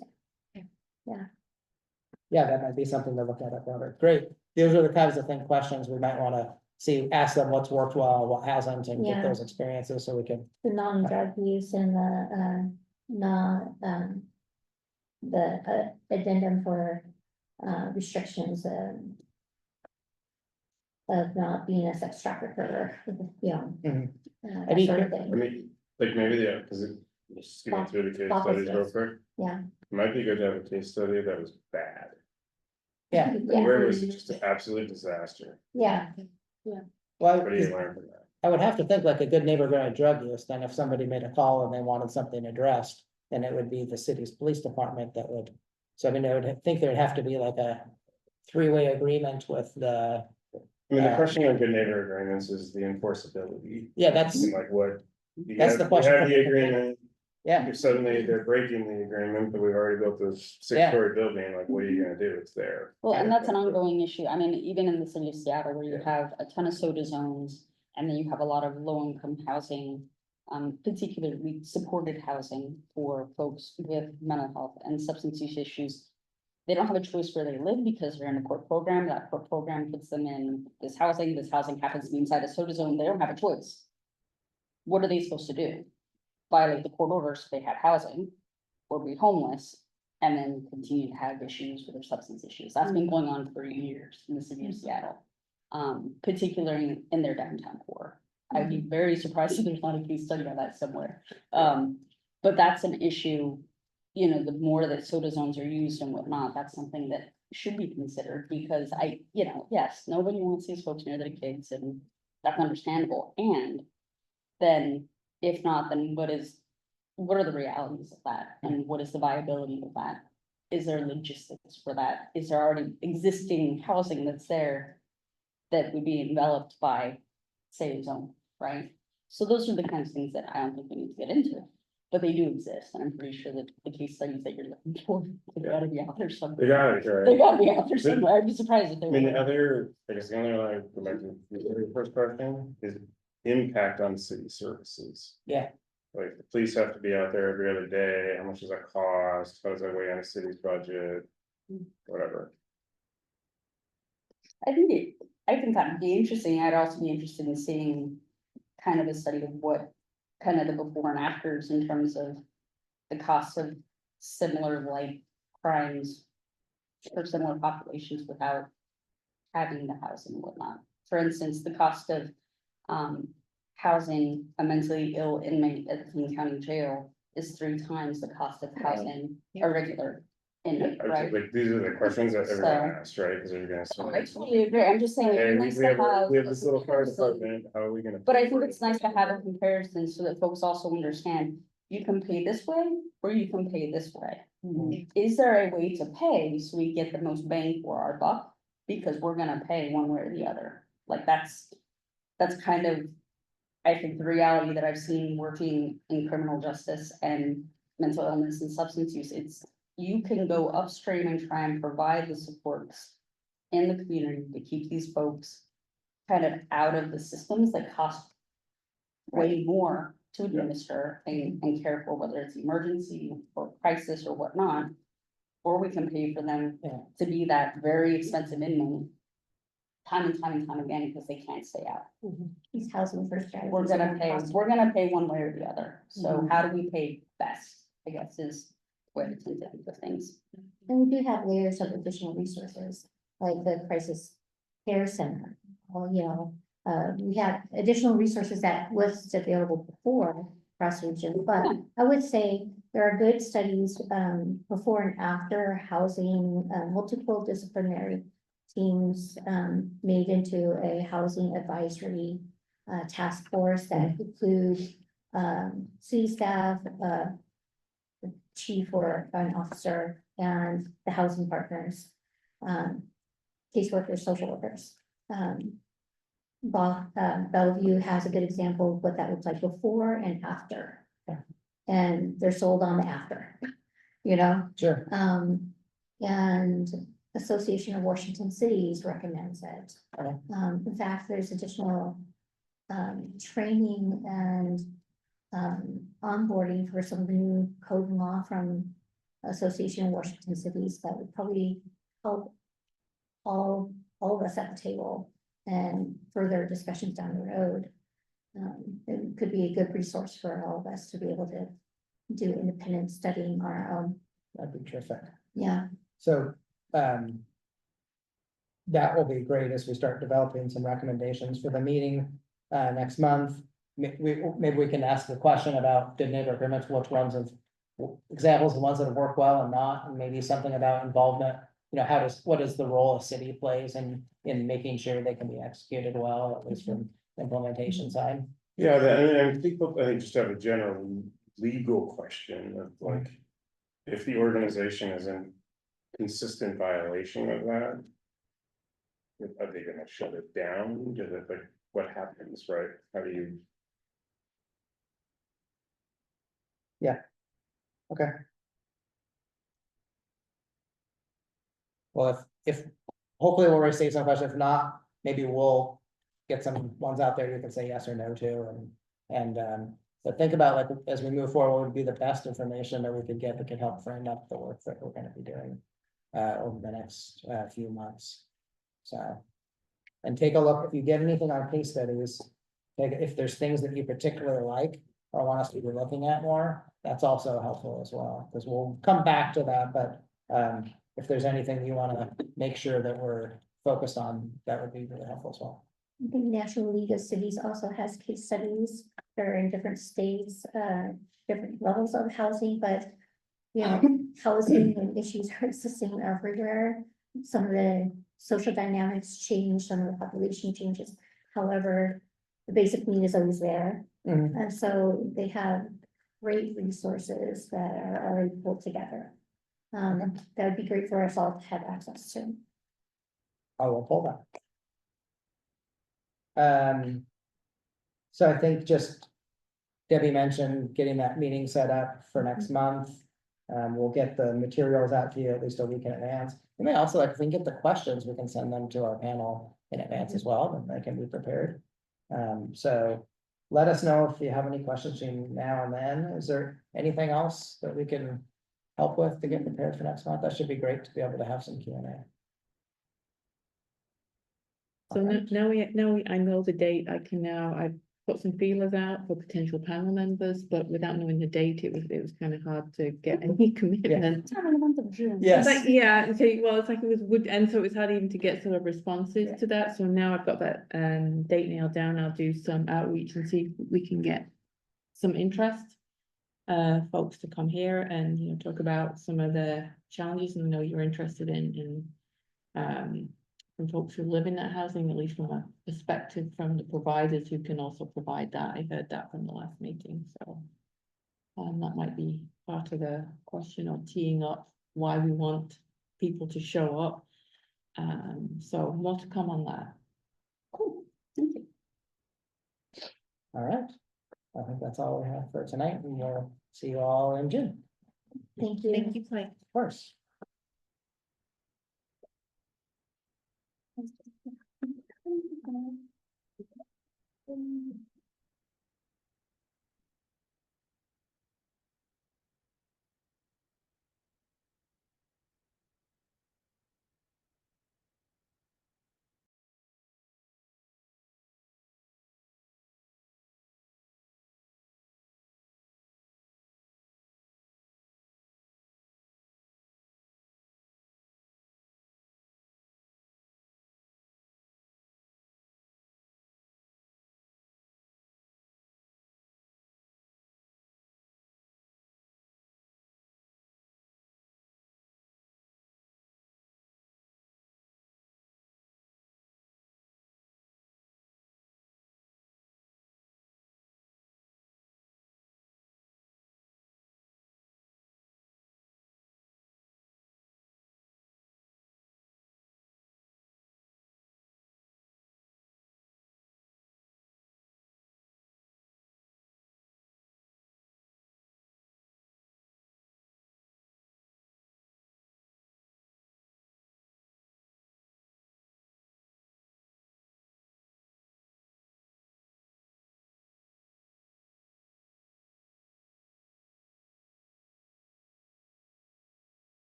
Yeah, that might be something to look at up there. Great. Those are the kinds of questions we might want to see, ask them what's worked well, what hasn't, and get Yeah. those experiences so we can. the non-drug use and the addendum for restrictions of not being a sex trafficker, Mhm. that I'd be sort of I thing, mean, like maybe, yeah, because just skimming through the case studies real Offices. quick. yeah. It might be good to have a case study that was bad, Yeah. where it was just an absolute disaster. Yeah, Well, What do you learn from that? I would have to think like a good neighbor going to drug use, then if somebody made a call and they wanted something addressed, then it would be the city's police department that would. So I mean, I would think there'd have to be like a three-way agreement with the, I mean, the question on good neighbor agreements is the enforceability. yeah, that's, And like what, you That's have, the you question have for the the- agreement, yeah, if suddenly they're breaking the agreement, but we've already built this six-story building, like, what are you gonna do? It's there. Well, and that's an ongoing issue. I mean, even in the city of Seattle, where you have a ton of soda zones, and then you have a lot of low-income housing. Particularly supported housing for folks with mental health and substance use issues. They don't have a choice where they live because they're in a court program. That court program puts them in this housing. This housing happens to be inside a soda zone. They don't have a choice. What are they supposed to do? Violate the court order so they have housing, or be homeless, and then continue to have issues with their substance issues. That's been going on for years in the city of Seattle. Particularly in their downtown core. I'd be very surprised if there's not a case study on that somewhere. But that's an issue, the more that soda zones are used and whatnot, that's something that should be considered, because yes, nobody wants these folks near their kids, and that's understandable. And then, if not, then what are the realities of that, and what is the viability of that? Is there logistics for that? Is there already existing housing that's there that would be enveloped by, say, a zone, right? So those are the kinds of things that I don't think we need to get into, but they do exist, and I'm pretty sure that the case studies that you're looking for, they gotta be out there They somewhere. got it, They right? gotta be out there somewhere. I'd be surprised if they I mean, the were. other, I guess the only one I go back to the very first question is impact on city services. Yeah. Like, the police have to be out there every other day, how much does that cost, how does that weigh on the city's budget? Whatever. I think that'd be interesting. I'd also be interested in seeing kind of a study of what kind of the before and afters in terms of the cost of similar like crimes for similar populations without having the housing and whatnot. For instance, the cost of housing a mentally ill inmate at the King County Jail is 3 times the cost of Right. housing Yeah. a regular inmate, right? Like, these are the questions that everyone So- asks, right? Because they're gonna Oh, I say, totally agree, I'm just saying, hey, it's we nice we to have, we have have. this little fire comparison. department, how are we gonna? But I pay think for it's it? nice to have a comparison so that folks also understand, you can pay this way or you can pay this way. Is there a way to pay so we get the most bang for our buck? Because we're gonna pay one way or the other, like that's kind of. I think the reality that I've seen working in criminal justice and mental illness and substance use, it's, you can go upstream and try and provide the supports. In the community to keep these folks kind of out of the systems that cost. Way more to administer and care for, whether it's emergency or crisis or whatnot. Or we can pay for them Yeah. to be that very expensive inmate. Time and time and time again, because they can't stay out. These housing first strategies. We're gonna pay one way or the other, so how do we pay best, I guess is where it's into the things. And we do have layers of additional resources, like the crisis care center, or, you know, we have additional resources that was available before across the region, but I would say there are good studies, before and after housing, multiple disciplinary teams, made into a housing advisory, task force that include, city staff, the chief or an officer and the housing partners, caseworkers, social workers. Bellevue has a good example of what that looks like before and after. And they're sold on the after, you know, Sure. and Association of Washington Cities recommends it. Okay. In fact, there's additional, training and, onboarding for some of the new code and law from Association of Washington Cities that would probably help all of us at the table and further discussions down the road. It could be a good resource for all of us to be able to do independent studying on our own. That'd be terrific. Yeah, So, that will be great as we start developing some recommendations for the meeting, next month. Maybe we can ask the question about the neighbor agreements, which ones of examples of ones that have worked well and not, and maybe something about involvement. You know, what is the role a city plays in making sure they can be executed well, at least from the implementation side. Yeah, and people, I think just have a general legal question of like, if the organization is in consistent violation of that. Are they gonna shut it down? Does it, like, what happens, right? How do you? Okay. Well, if, hopefully we'll receive some questions, if not, maybe we'll get some ones out there you can say yes or no to, but think about, like, as we move forward, what would be the best information that we could get that could help frame up the work that we're gonna be doing over the next few months. So, and take a look, if you get anything on case studies, if there's things that you particularly like or want us to be looking at more, that's also helpful as well, because we'll come back to that, but if there's anything you want to make sure that we're focused on, that would be really helpful as well. I think National League of Cities also has case studies. They're in different states, different levels of housing, but you know, housing and issues are the same everywhere. Some of the social dynamics change, some of the population changes. However, the basic need is always there. And so they have great resources that are already pulled together. That would be great for us all to have access to. I will pull that. So I think just Debbie mentioned getting that meeting set up for next month. We'll get the materials out to you at least a week in advance. We may also, like, if we can get the questions, we can send them to our panel in advance as well, and they can be prepared. So let us know if you have any questions between now and then. Is there anything else that we can help with to get prepared for next month? That should be great to be able to have some Q&A. So now I know the date, I put some feelers out for potential panel members, but without knowing the date, it was kind of hard to get any commitment. Yes. It's like, yeah, so, well, it's like it was wood, and so it was hard even to get sort of responses to that, so now I've got that date nailed down, I'll do some outreach and see if we can get some interest. Folks to come here and, you know, talk about some of the challenges, and I know you're interested in from folks who live in that housing, at least from a perspective from the providers who can also provide that. I heard that from the last meeting, so. That might be part of the question of teeing up why we want people to show up. So more to come on that. Cool, thank you. All right. I think that's all we have for tonight. We will see you all in June, Thank you. Thank you, Clay. of course. Thank you.